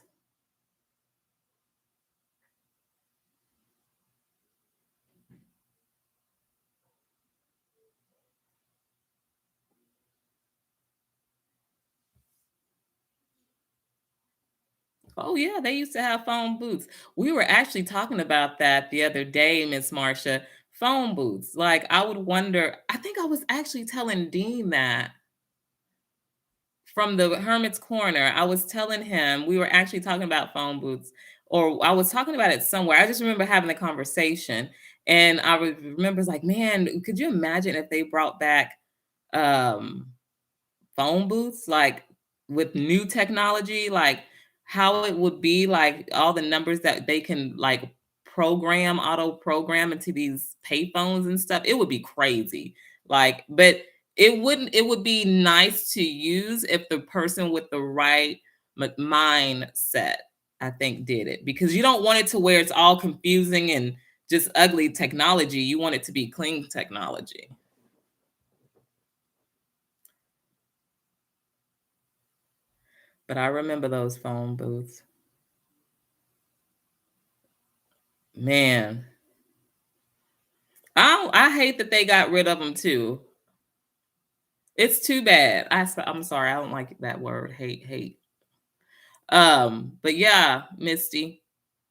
Oh yeah, they used to have phone booths. We were actually talking about that the other day, Miss Marcia. Phone booths. Like I would wonder. I think I was actually telling Dean that from the Hermit's Corner. I was telling him we were actually talking about phone booths, or I was talking about it somewhere. I just remember having a conversation, and I remember like, man, could you imagine if they brought back um phone booths, like with new technology, like how it would be, like all the numbers that they can like auto program into these payphones and stuff. It would be crazy. Like, but it would be nice to use if the person with the right mindset, I think, did it because you don't want it to where it's all confusing and just ugly technology. You want it to be clean technology. But I remember those phone booths. Man, I hate that they got rid of them too. It's too bad. I'm sorry, I don't like that word, hate. But yeah, Misty,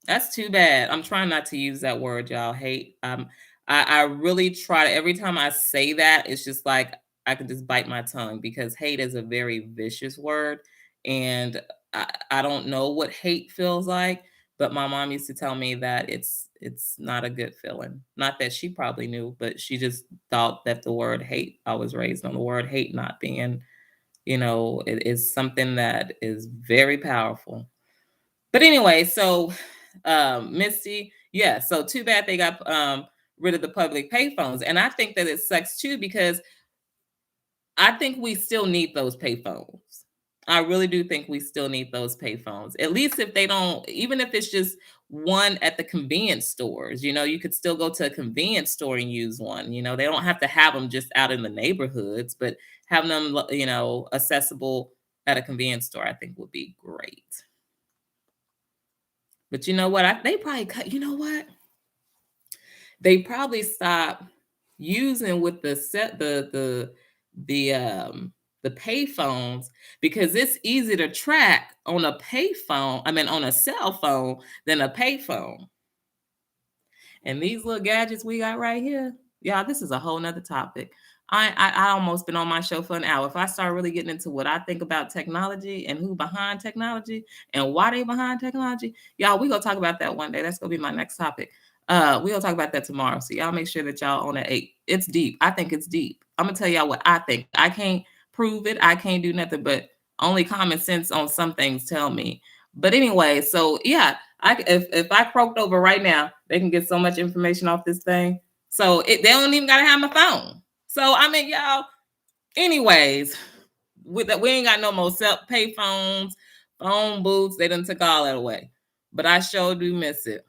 that's too bad. I'm trying not to use that word, y'all. Hate. I really try to, every time I say that, it's just like I can just bite my tongue because hate is a very vicious word. And I don't know what hate feels like, but my mom used to tell me that it's not a good feeling. Not that she probably knew, but she just thought that the word hate, I was raised on the word hate not being, it is something that is very powerful. But anyway, so Misty, yeah, so too bad they got rid of the public payphones. And I think that it sucks too because I think we still need those payphones. I really do think we still need those payphones. At least if they don't, even if it's just one at the convenience stores, you could still go to a convenience store and use one. They don't have to have them just out in the neighborhoods, but having them, accessible at a convenience store, I think would be great. But you know what? They probably cut. You know what? They probably stopped using with the set the pay phones because it's easy to track on a pay phone. I mean, on a cell phone than a pay phone. And these little gadgets we got right here, y'all, this is a whole nother topic. I almost been on my show for an hour. If I start really getting into what I think about technology and who behind technology and why they behind technology, y'all, we gonna talk about that one day. That's gonna be my next topic. We gonna talk about that tomorrow. So y'all make sure that y'all on at 8. It's deep. I think it's deep. I'm gonna tell y'all what I think. I can't prove it. I can't do nothing, but only common sense on some things tell me. But anyway, so yeah, if I croaked over right now, they can get so much information off this thing. So they don't even gotta have my phone. So I mean, y'all. Anyways, we ain't got no more pay phones, phone booths. They done took all that away. But I sure do miss it.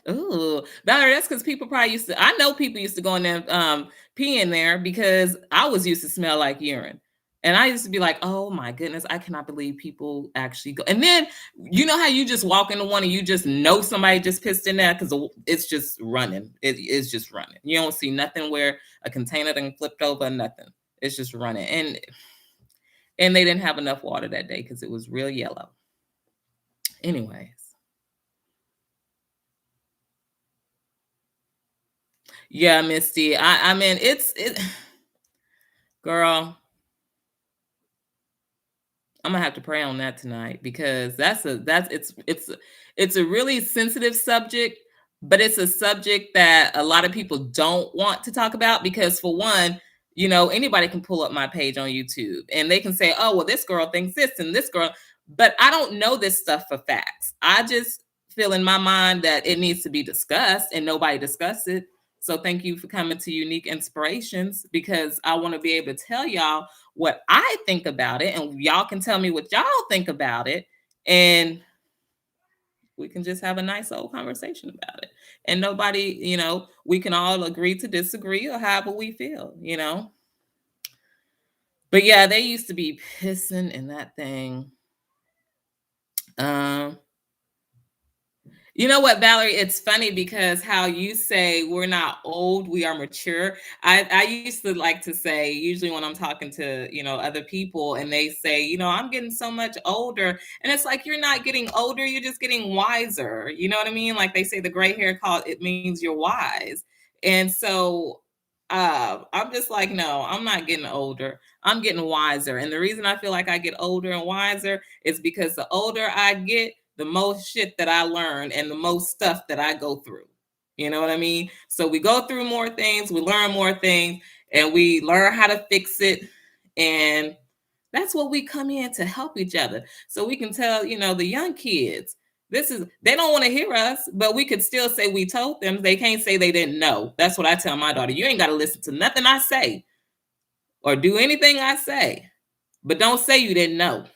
Ooh, Valerie, that's because people probably used to. I know people used to go in there, pee in there because I was used to smell like urine, and I used to be like, "Oh my goodness, I cannot believe people actually go." And then you know how you just walk into one and you just know somebody just pissed in there because it's just running. It is just running. You don't see nothing where a container then flipped over, nothing. It's just running, and they didn't have enough water that day because it was real yellow. Anyways, yeah, Misty. I mean, girl. I'm gonna have to pray on that tonight because it's a really sensitive subject, but it's a subject that a lot of people don't want to talk about because for one, anybody can pull up my page on YouTube and they can say, "Oh, well, this girl thinks this and this girl," but I don't know this stuff for facts. I just feel in my mind that it needs to be discussed and nobody discuss it. So thank you for coming to Unique Inspirations because I want to be able to tell y'all what I think about it, and y'all can tell me what y'all think about it, and we can just have a nice old conversation about it. And nobody, we can all agree to disagree or however we feel. But yeah, they used to be pissing in that thing. Um, You know what, Valerie? It's funny because how you say we're not old, we are mature. I used to like to say, usually when I'm talking to, other people and they say, I'm getting so much older. And it's like you're not getting older, you're just getting wiser. You know what I mean? Like they say the gray hair it means you're wise. And so I'm just like, no, I'm not getting older. I'm getting wiser. And the reason I feel like I get older and wiser is because the older I get, the most shit that I learn and the most stuff that I go through. You know what I mean? So we go through more things, we learn more things, and we learn how to fix it. And that's what we come in to help each other. So we can tell, the young kids, they don't want to hear us, but we could still say we told them. They can't say they didn't know. That's what I tell my daughter. You ain't got to listen to nothing I say or do anything I say, but don't say you didn't know.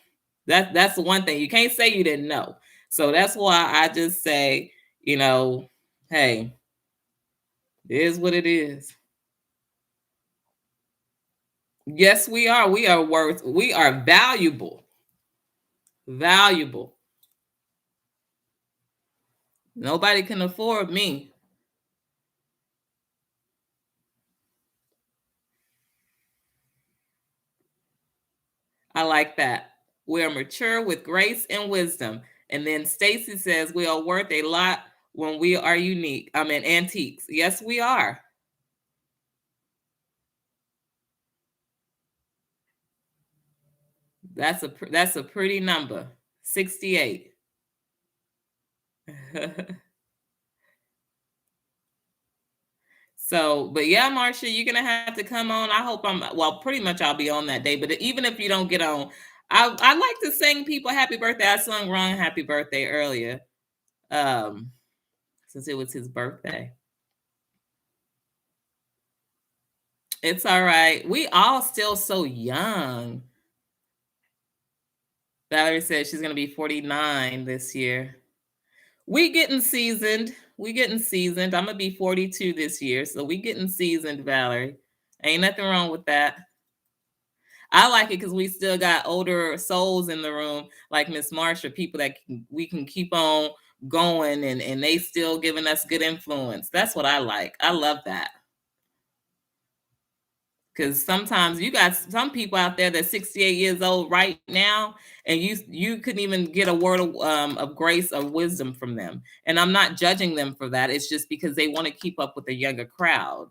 That's the one thing. You can't say you didn't know. So that's why I just say, you know, hey, it is what it is. Yes, we are. We are valuable. Valuable. Nobody can afford me. I like that. We are mature with grace and wisdom. And then Stacy says we are worth a lot when we are unique. I mean antiques. Yes, we are. That's a pretty number. 68. So, but yeah, Marcia, you're gonna have to come on. I hope I'm well, pretty much I'll be on that day. But even if you don't get on, I like to sing people happy birthday. I sung Ron happy birthday earlier. Um, since it was his birthday. It's all right. We all still so young. Valerie said she's gonna be 49 this year. We getting seasoned. We getting seasoned. I'm gonna be 42 this year, so we getting seasoned, Valerie. Ain't nothing wrong with that. I like it because we still got older souls in the room, like Miss Marsha, people that we can keep on going and they still giving us good influence. That's what I like. I love that. Because sometimes you got some people out there that's 68 years old right now, and you couldn't even get a word of grace or wisdom from them. And I'm not judging them for that. It's just because they want to keep up with the younger crowd.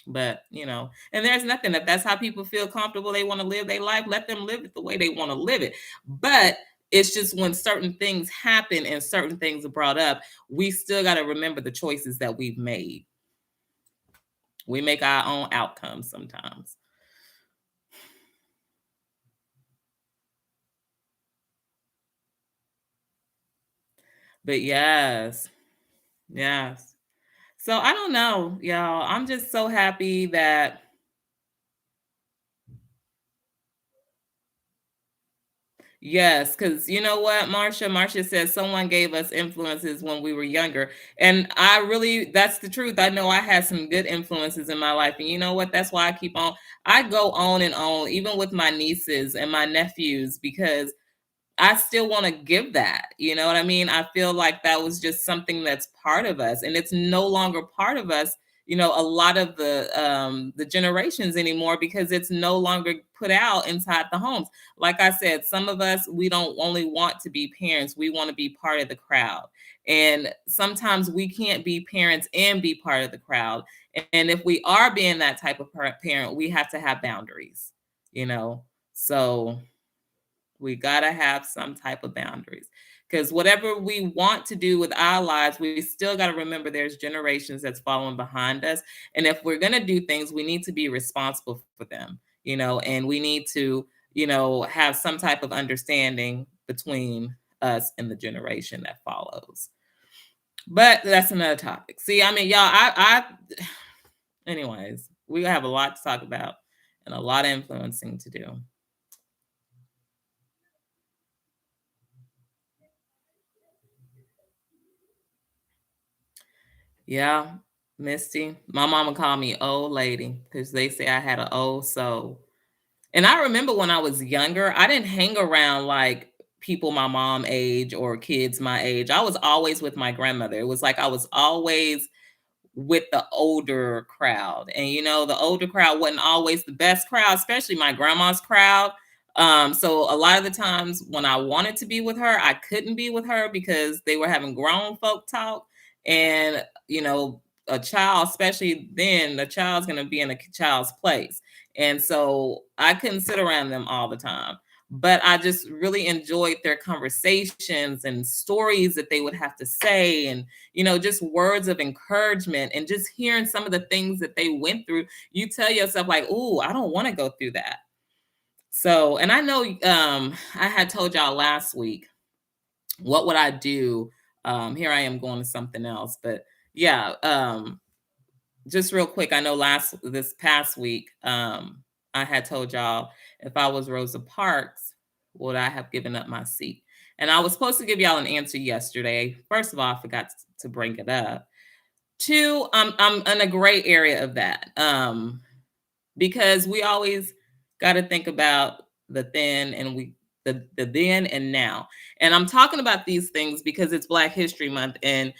But and there's nothing, if that's how people feel comfortable, they want to live their life, let them live it the way they want to live it. But it's just when certain things happen and certain things are brought up, we still got to remember the choices that we've made. We make our own outcomes sometimes. But yes, yes. So I don't know, y'all. I'm just so happy that yes, because you know what, Marsha? Marsha says someone gave us influences when we were younger. And I really, that's the truth. I know I had some good influences in my life. And you know what? That's why I keep on, I go on and on, even with my nieces and my nephews, because I still want to give that. You know what I mean? I feel like that was just something that's part of us, and it's no longer part of us. A lot of the generations anymore, because it's no longer put out inside the homes. Like I said, some of us, we don't only want to be parents; we want to be part of the crowd. And sometimes we can't be parents and be part of the crowd. And if we are being that type of parent, we have to have boundaries. You know, so we got to have some type of boundaries, because whatever we want to do with our lives, we still got to remember there's generations that's following behind us. And if we're going to do things, we need to be responsible for them, and we need to, have some type of understanding between us and the generation that follows. But that's another topic. See, I mean, y'all, anyways, we have a lot to talk about and a lot of influencing to do. Yeah, Misty. My mama called me old lady because they say I had an old soul. And I remember when I was younger, I didn't hang around like people my mom age or kids my age. I was always with my grandmother. It was like I was always with the older crowd. And the older crowd wasn't always the best crowd, especially my grandma's crowd. So a lot of the times when I wanted to be with her, I couldn't be with her because they were having grown folk talk. And a child, especially then, a child's gonna be in a child's place. And so I couldn't sit around them all the time. But I just really enjoyed their conversations and stories that they would have to say, and just words of encouragement, and just hearing some of the things that they went through. You tell yourself like, "Ooh, I don't want to go through that." So, and I know I had told y'all last week, what would I do? Here I am going to something else, but yeah, just real quick, I know this past week, I had told y'all if I was Rosa Parks, would I have given up my seat? And I was supposed to give y'all an answer yesterday. First of all, I forgot to bring it up. Two, I'm in a gray area of that. Because we always got to think about the then and the then and now. And I'm talking about these things because it's Black History Month, and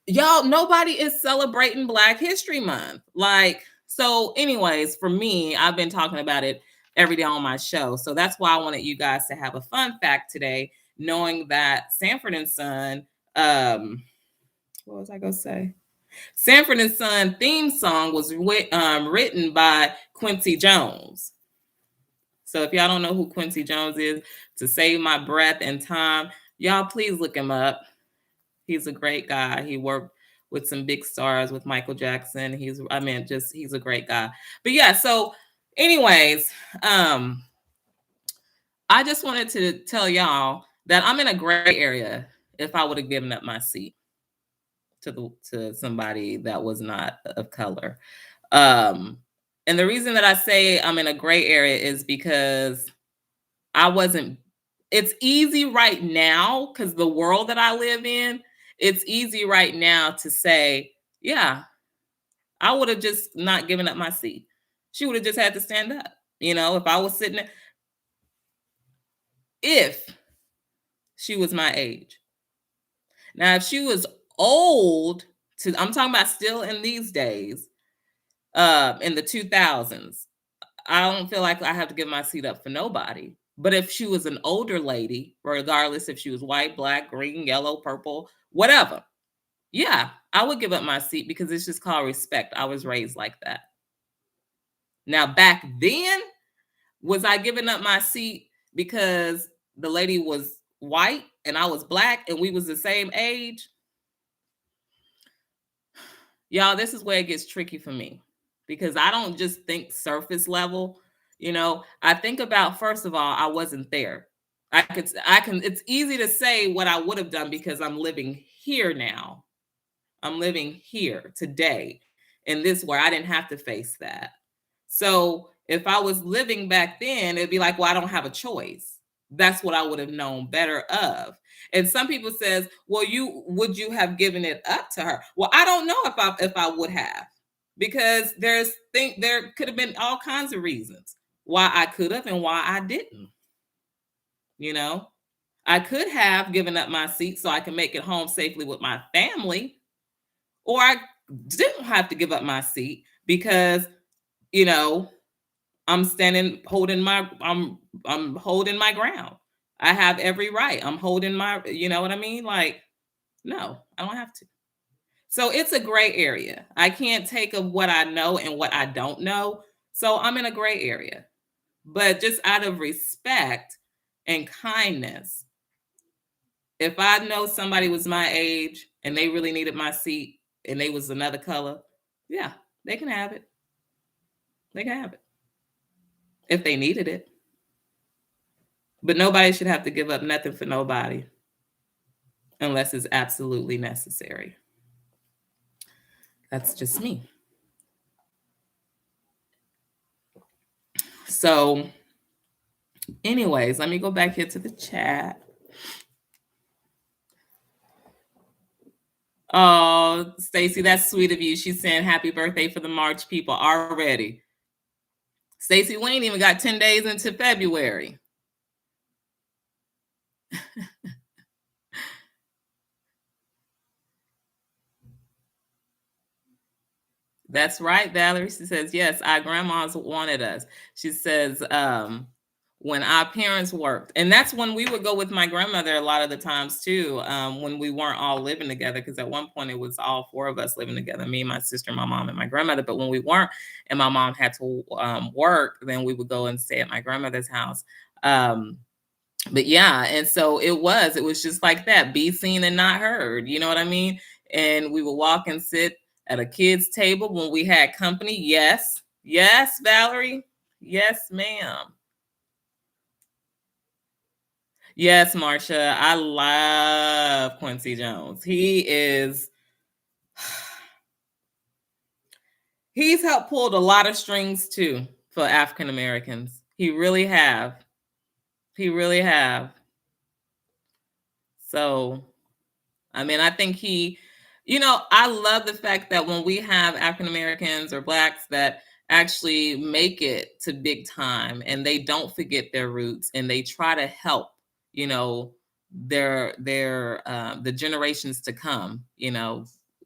y'all, nobody is celebrating Black History Month. Like, so anyways, for me, I've been talking about it every day on my show. So that's why I wanted you guys to have a fun fact today, knowing that Sanford and Son, what was I gonna say? Sanford and Son theme song was written by Quincy Jones. So if y'all don't know who Quincy Jones is, to save my breath and time, y'all please look him up. He's a great guy. He worked with some big stars with Michael Jackson. He's a great guy. But yeah, so anyways, I just wanted to tell y'all that I'm in a gray area if I would have given up my seat to somebody that was not of color. Um, and the reason that I say I'm in a gray area is because I wasn't, it's easy right now because the world that I live in, it's easy right now to say, yeah, I would have just not given up my seat. She would have just had to stand up. You know, if I was sitting there, if she was my age. Now, if she was old, I'm talking about still in these days, in the 2000s, I don't feel like I have to give my seat up for nobody. But if she was an older lady, regardless if she was white, black, green, yellow, purple, whatever, yeah, I would give up my seat because it's just called respect. I was raised like that. Now, back then, was I giving up my seat because the lady was white and I was black and we was the same age? Y'all, this is where it gets tricky for me because I don't just think surface level. You know, I think about, first of all, I wasn't there. It's easy to say what I would have done because I'm living here now. I'm living here today in this where I didn't have to face that. So if I was living back then, it'd be like, well, I don't have a choice. That's what I would have known better of. And some people says, well, you have given it up to her? Well, I don't know if I would have, because there could have been all kinds of reasons why I could have and why I didn't. You know, I could have given up my seat so I can make it home safely with my family, or I didn't have to give up my seat because, you know, I'm holding my ground. I have every right. I'm holding my, you know what I mean? Like, no, I don't have to. So it's a gray area. I can't take of what I know and what I don't know. So I'm in a gray area. But just out of respect and kindness, if I know somebody was my age and they really needed my seat and they was another color, yeah, they can have it. They can have it if they needed it. But nobody should have to give up nothing for nobody unless it's absolutely necessary. That's just me. So, anyways, let me go back here to the chat. Oh, Stacy, that's sweet of you. She's saying happy birthday for the March people already. Stacy, we ain't even got 10 days into February. That's right, Valerie. She says, yes, our grandmas wanted us. She says, when our parents worked. And that's when we would go with my grandmother a lot of the times too, when we weren't all living together, because at one point it was all four of us living together, me, my sister, my mom, and my grandmother. But when we weren't and my mom had to work, then we would go and stay at my grandmother's house. But yeah, and so it was just like that, be seen and not heard. You know what I mean? And we would walk and sit at a kid's table when we had company. Yes. Yes, Valerie. Yes, ma'am. Yes, Marsha. I love Quincy Jones. He's helped pulled a lot of strings too for African Americans. He really have. He really have. So I mean, I think I love the fact that when we have African Americans or blacks that actually make it to big time and they don't forget their roots and they try to help, you know, the generations to come,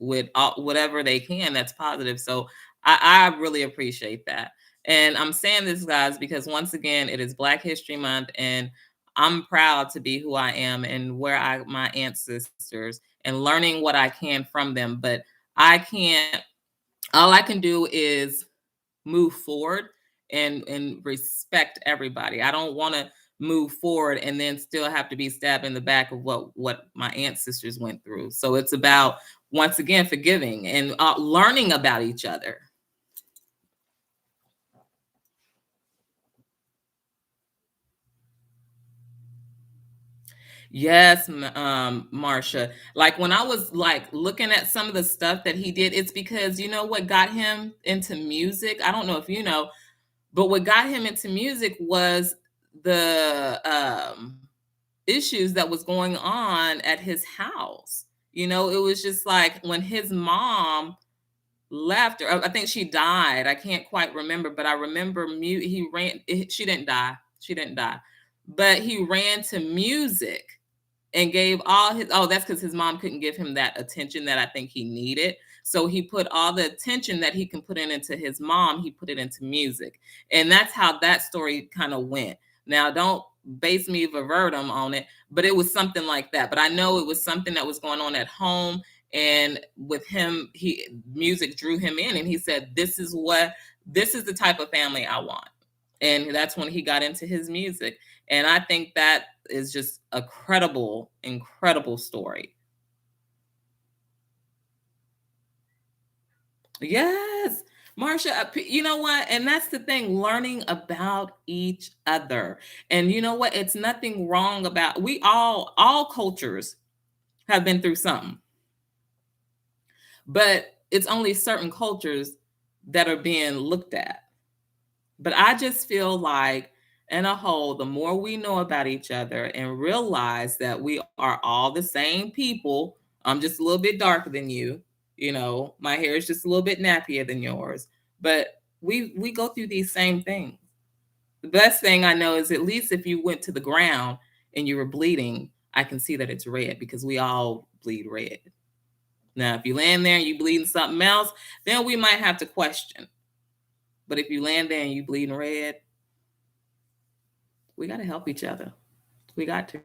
with whatever they can that's positive. So I really appreciate that. And I'm saying this, guys, because once again, it is Black History Month, and I'm proud to be who I am and where my ancestors, and learning what I can from them. But I can't. All I can do is move forward and respect everybody. I don't want to move forward and then still have to be stabbed in the back of what my ancestors went through. So it's about, once again, forgiving and learning about each other. Yes, Marsha. Like when I was like looking at some of the stuff that he did, it's because you know what got him into music. I don't know if you know, but what got him into music was the issues that was going on at his house. It was just like when his mom left, or I think she died. I can't quite remember, but I remember he ran. She didn't die. She didn't die, but he ran to music and gave all his that's because his mom couldn't give him that attention that I think he needed. So he put all the attention that he can put into his mom, he put it into music. And that's how that story kind of went. Now don't base me verbatim on it, but it was something like that. But I know it was something that was going on at home, and with him, music drew him in, and he said, this is the type of family I want. And that's when he got into his music. And I think that is just a credible, incredible story. Yes, Marsha, you know what? And that's the thing, learning about each other. And you know what? It's nothing wrong about, we all cultures have been through something, but it's only certain cultures that are being looked at. But I just feel like, in a whole, the more we know about each other and realize that we are all the same people. I'm just a little bit darker than you. My hair is just a little bit nappier than yours. But we go through these same things. The best thing I know is, at least if you went to the ground and you were bleeding, I can see that it's red because we all bleed red. Now, if you land there and you bleeding something else, then we might have to question. But if you land there and you bleeding red, we got to help each other. We got to.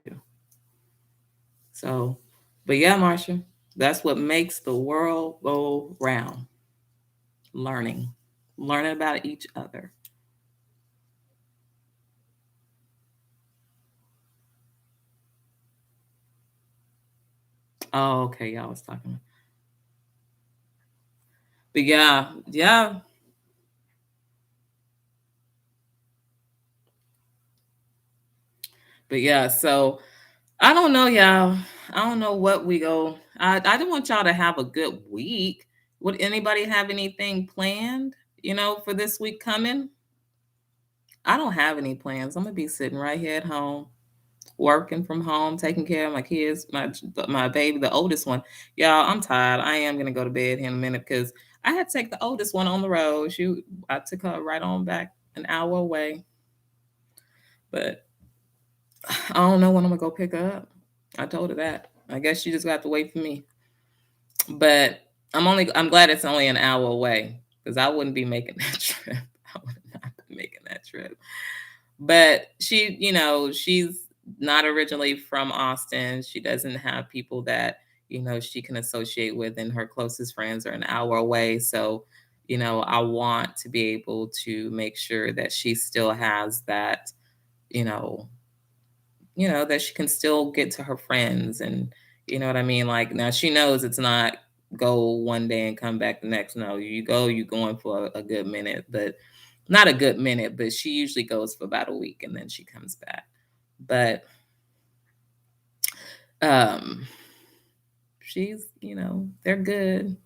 So, but yeah, Marsha, that's what makes the world go round. Learning, learning about each other. Oh, okay. Y'all was talking. But yeah, yeah. But yeah, so I don't know, y'all. I don't know what we go. I don't want y'all to have a good week. Would anybody have anything planned, for this week coming? I don't have any plans. I'm gonna be sitting right here at home, working from home, taking care of my kids, my baby, the oldest one. Y'all, I'm tired. I am gonna go to bed in a minute because I had to take the oldest one on the road. I took her right on back an hour away, but I don't know when I'm gonna go pick her up. I told her that. I guess she just got to wait for me. But I'm glad it's only an hour away because I wouldn't be making that trip. I would not be making that trip. But she's not originally from Austin. She doesn't have people that, she can associate with, and her closest friends are an hour away. So, I want to be able to make sure that she still has that, you know, that she can still get to her friends, and you know what I mean? Like, now she knows it's not go one day and come back the next. No, you going for a good minute, but not a good minute, but she usually goes for about a week and then she comes back. But um she's, they're good.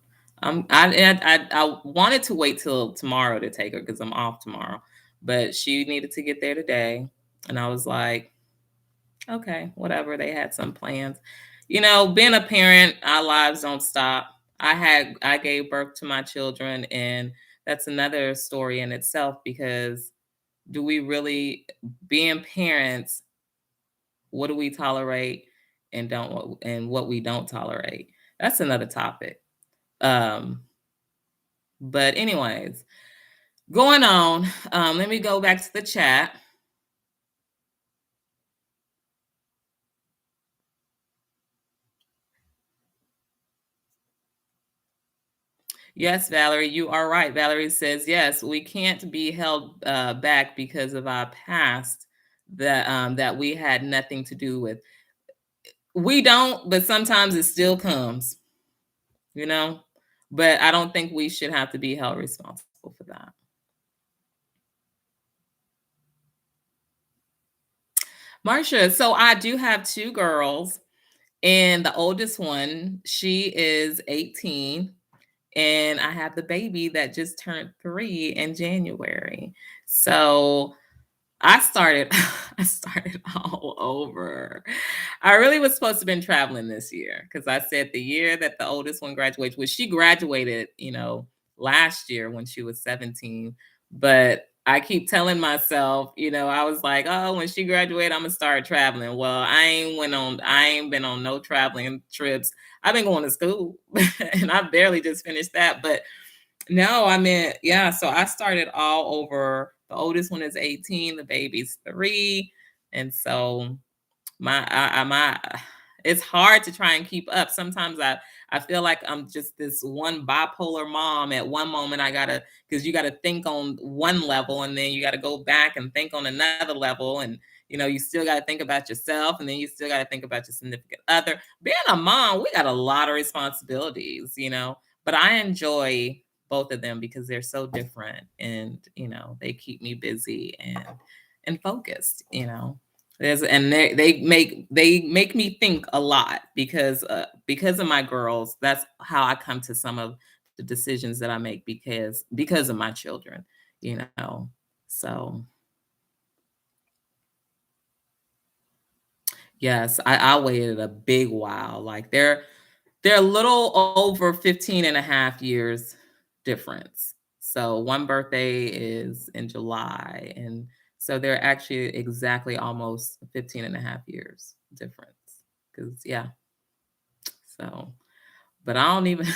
I wanted to wait till tomorrow to take her because I'm off tomorrow, but she needed to get there today, and I was like, Okay, whatever. They had some plans. Being a parent, our lives don't stop. I gave birth to my children, and that's another story in itself because do we really being parents, what do we tolerate and what we don't tolerate? That's another topic. Um, but anyways, going on. Let me go back to the chat. Yes, Valerie, you are right. Valerie says, yes, we can't be held back because of our past that we had nothing to do with. We don't, but sometimes it still comes, you know. But I don't think we should have to be held responsible for that. Marcia, so I do have two girls, and the oldest one, she is 18, and I have the baby that just turned 3 in January. So I started I started all over. I really was supposed to have been traveling this year because I said the year that the oldest one graduates, which she graduated, last year when she was 17. But I keep telling myself, I was like, oh, when she graduated, I'm gonna start traveling. Well, I ain't been on no traveling trips. I've been going to school and I barely just finished that. But no, I mean, yeah, so I started all over. The oldest one is 18, the baby's 3, and so my it's hard to try and keep up. Sometimes I feel like I'm just this one bipolar mom. At one moment I gotta because you gotta think on one level and then you gotta go back and think on another level. And you still gotta think about yourself and then you still gotta think about your significant other. Being a mom, we got a lot of responsibilities. But I enjoy both of them because they're so different and they keep me busy and focused. They make me think a lot because of my girls. That's how I come to some of the decisions that I make because of my children, you know. So yes, I waited a big while. Like they're a little over 15 and a half years difference. So one birthday is in July, and so they're actually exactly almost 15 and a half years difference. Because yeah, so but I don't even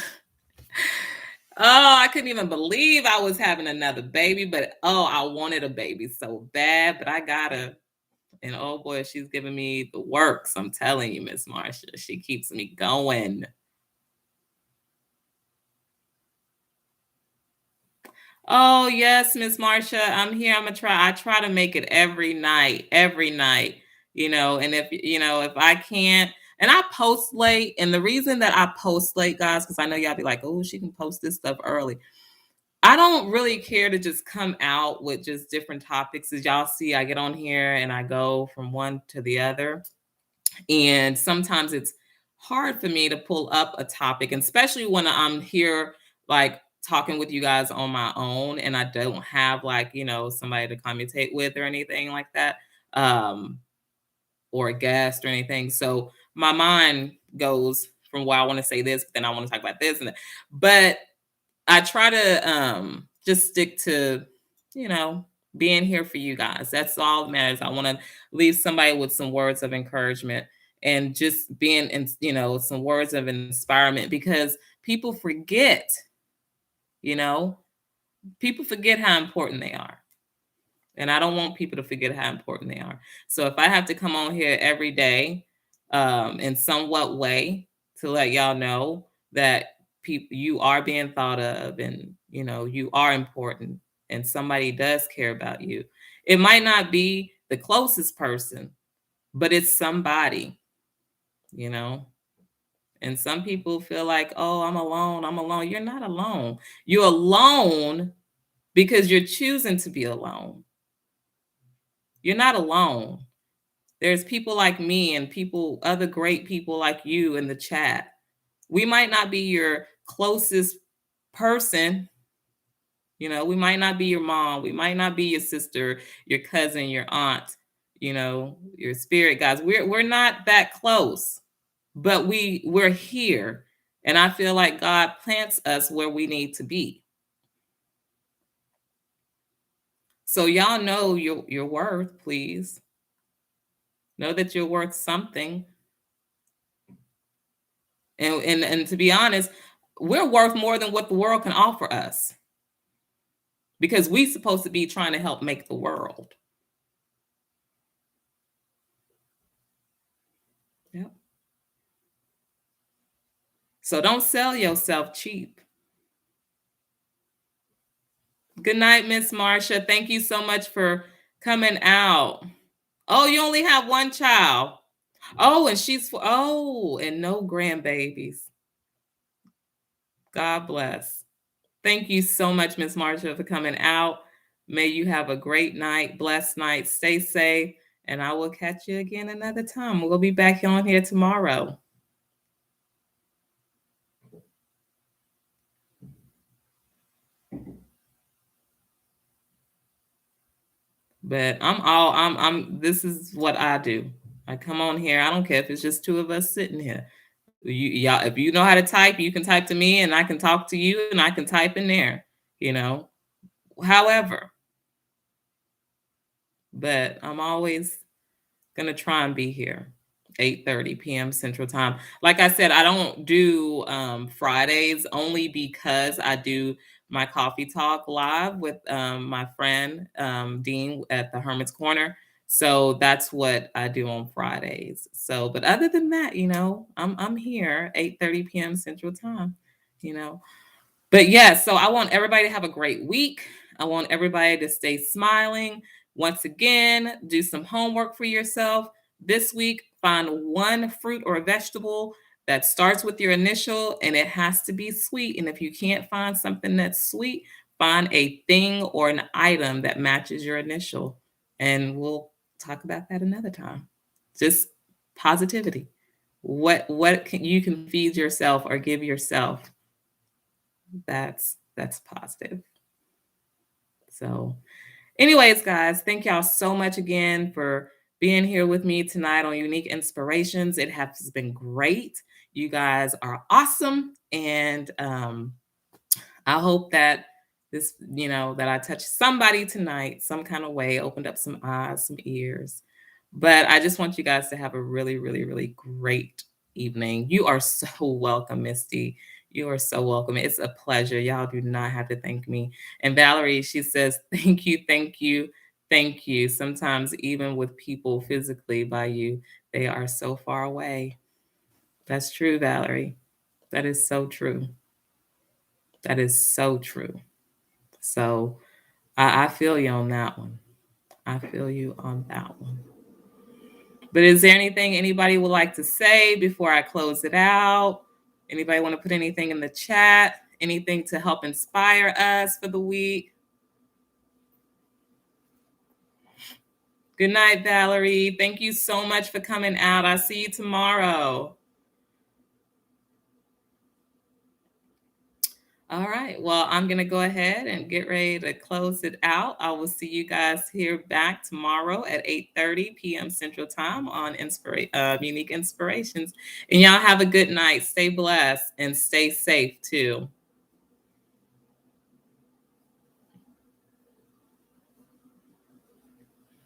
oh, I couldn't even believe I was having another baby, but oh, I wanted a baby so bad, but I gotta. And oh boy, she's giving me the works. I'm telling you, Miss Marcia, she keeps me going. Oh, yes, Miss Marcia, I'm here. I try to make it every night, and if I can't, and I post late, and the reason that I post late, guys, because I know y'all be like, oh, she can post this stuff early. I don't really care to just come out with just different topics. As y'all see, I get on here and I go from one to the other. And sometimes it's hard for me to pull up a topic, and especially when I'm here, like talking with you guys on my own, and I don't have like, somebody to communicate with or anything like that, or a guest or anything. So my mind goes from where I want to say this, but then I want to talk about this and that. But I try to just stick to, you know, being here for you guys. That's all that matters. I want to leave somebody with some words of encouragement and just being in, some words of inspirement because people forget, you know, people forget how important they are. And I don't want people to forget how important they are. So if I have to come on here every day, in somewhat way to let y'all know that people you are being thought of and you are important and somebody does care about you. It might not be the closest person, but it's somebody, you know. And some people feel like, oh, I'm alone. I'm alone. You're not alone. You're alone because you're choosing to be alone. You're not alone. There's people like me and other great people like you in the chat. We might not be your closest person. We might not be your mom. We might not be your sister, your cousin, your aunt. your spirit guides. We're not that close, but we're here. And I feel like God plants us where we need to be. So y'all know your worth, please. Know that you're worth something. And to be honest, we're worth more than what the world can offer us because we're supposed to be trying to help make the world. Yep. So don't sell yourself cheap. Good night, Miss Marsha. Thank you so much for coming out. Oh, you only have one child. Oh, and no grandbabies. God bless. Thank you so much, Miss Marsha, for coming out. May you have a great night, blessed night, stay safe, and I will catch you again another time. We'll be back on here tomorrow. But this is what I do. I come on here. I don't care if it's just two of us sitting here. Y'all, if you know how to type, you can type to me and I can talk to you and I can type in there, you know. However, but I'm always gonna try and be here 8:30 p.m. Central Time. Like I said, I don't do Fridays only because I do my coffee talk live with my friend Dean at the Hermit's Corner. So that's what I do on Fridays. So, but other than that, I'm here 8:30 p.m. Central Time. You know, but yeah, so I want everybody to have a great week. I want everybody to stay smiling. Once again, do some homework for yourself. This week, find one fruit or a vegetable that starts with your initial and it has to be sweet. And if you can't find something that's sweet, find a thing or an item that matches your initial. And we'll talk about that another time. Just positivity. What you can feed yourself or give yourself that's positive. So, anyways, guys, thank y'all so much again for being here with me tonight on Unique Inspirations. It has been great. You guys are awesome. And I hope that that I touched somebody tonight, some kind of way, opened up some eyes, some ears. But I just want you guys to have a really, really, really great evening. You are so welcome, Misty. You are so welcome. It's a pleasure. Y'all do not have to thank me. And Valerie, she says, thank you, thank you, thank you. Sometimes, even with people physically by you, they are so far away. That's true, Valerie. That is so true. That is so true. So I feel you on that one. I feel you on that one. But is there anything anybody would like to say before I close it out? Anybody want to put anything in the chat? Anything to help inspire us for the week? Good night, Valerie. Thank you so much for coming out. I'll see you tomorrow. All right. Well, I'm going to go ahead and get ready to close it out. I will see you guys here back tomorrow at 8:30 p.m. Central Time on Unique Inspirations. And y'all have a good night. Stay blessed and stay safe too.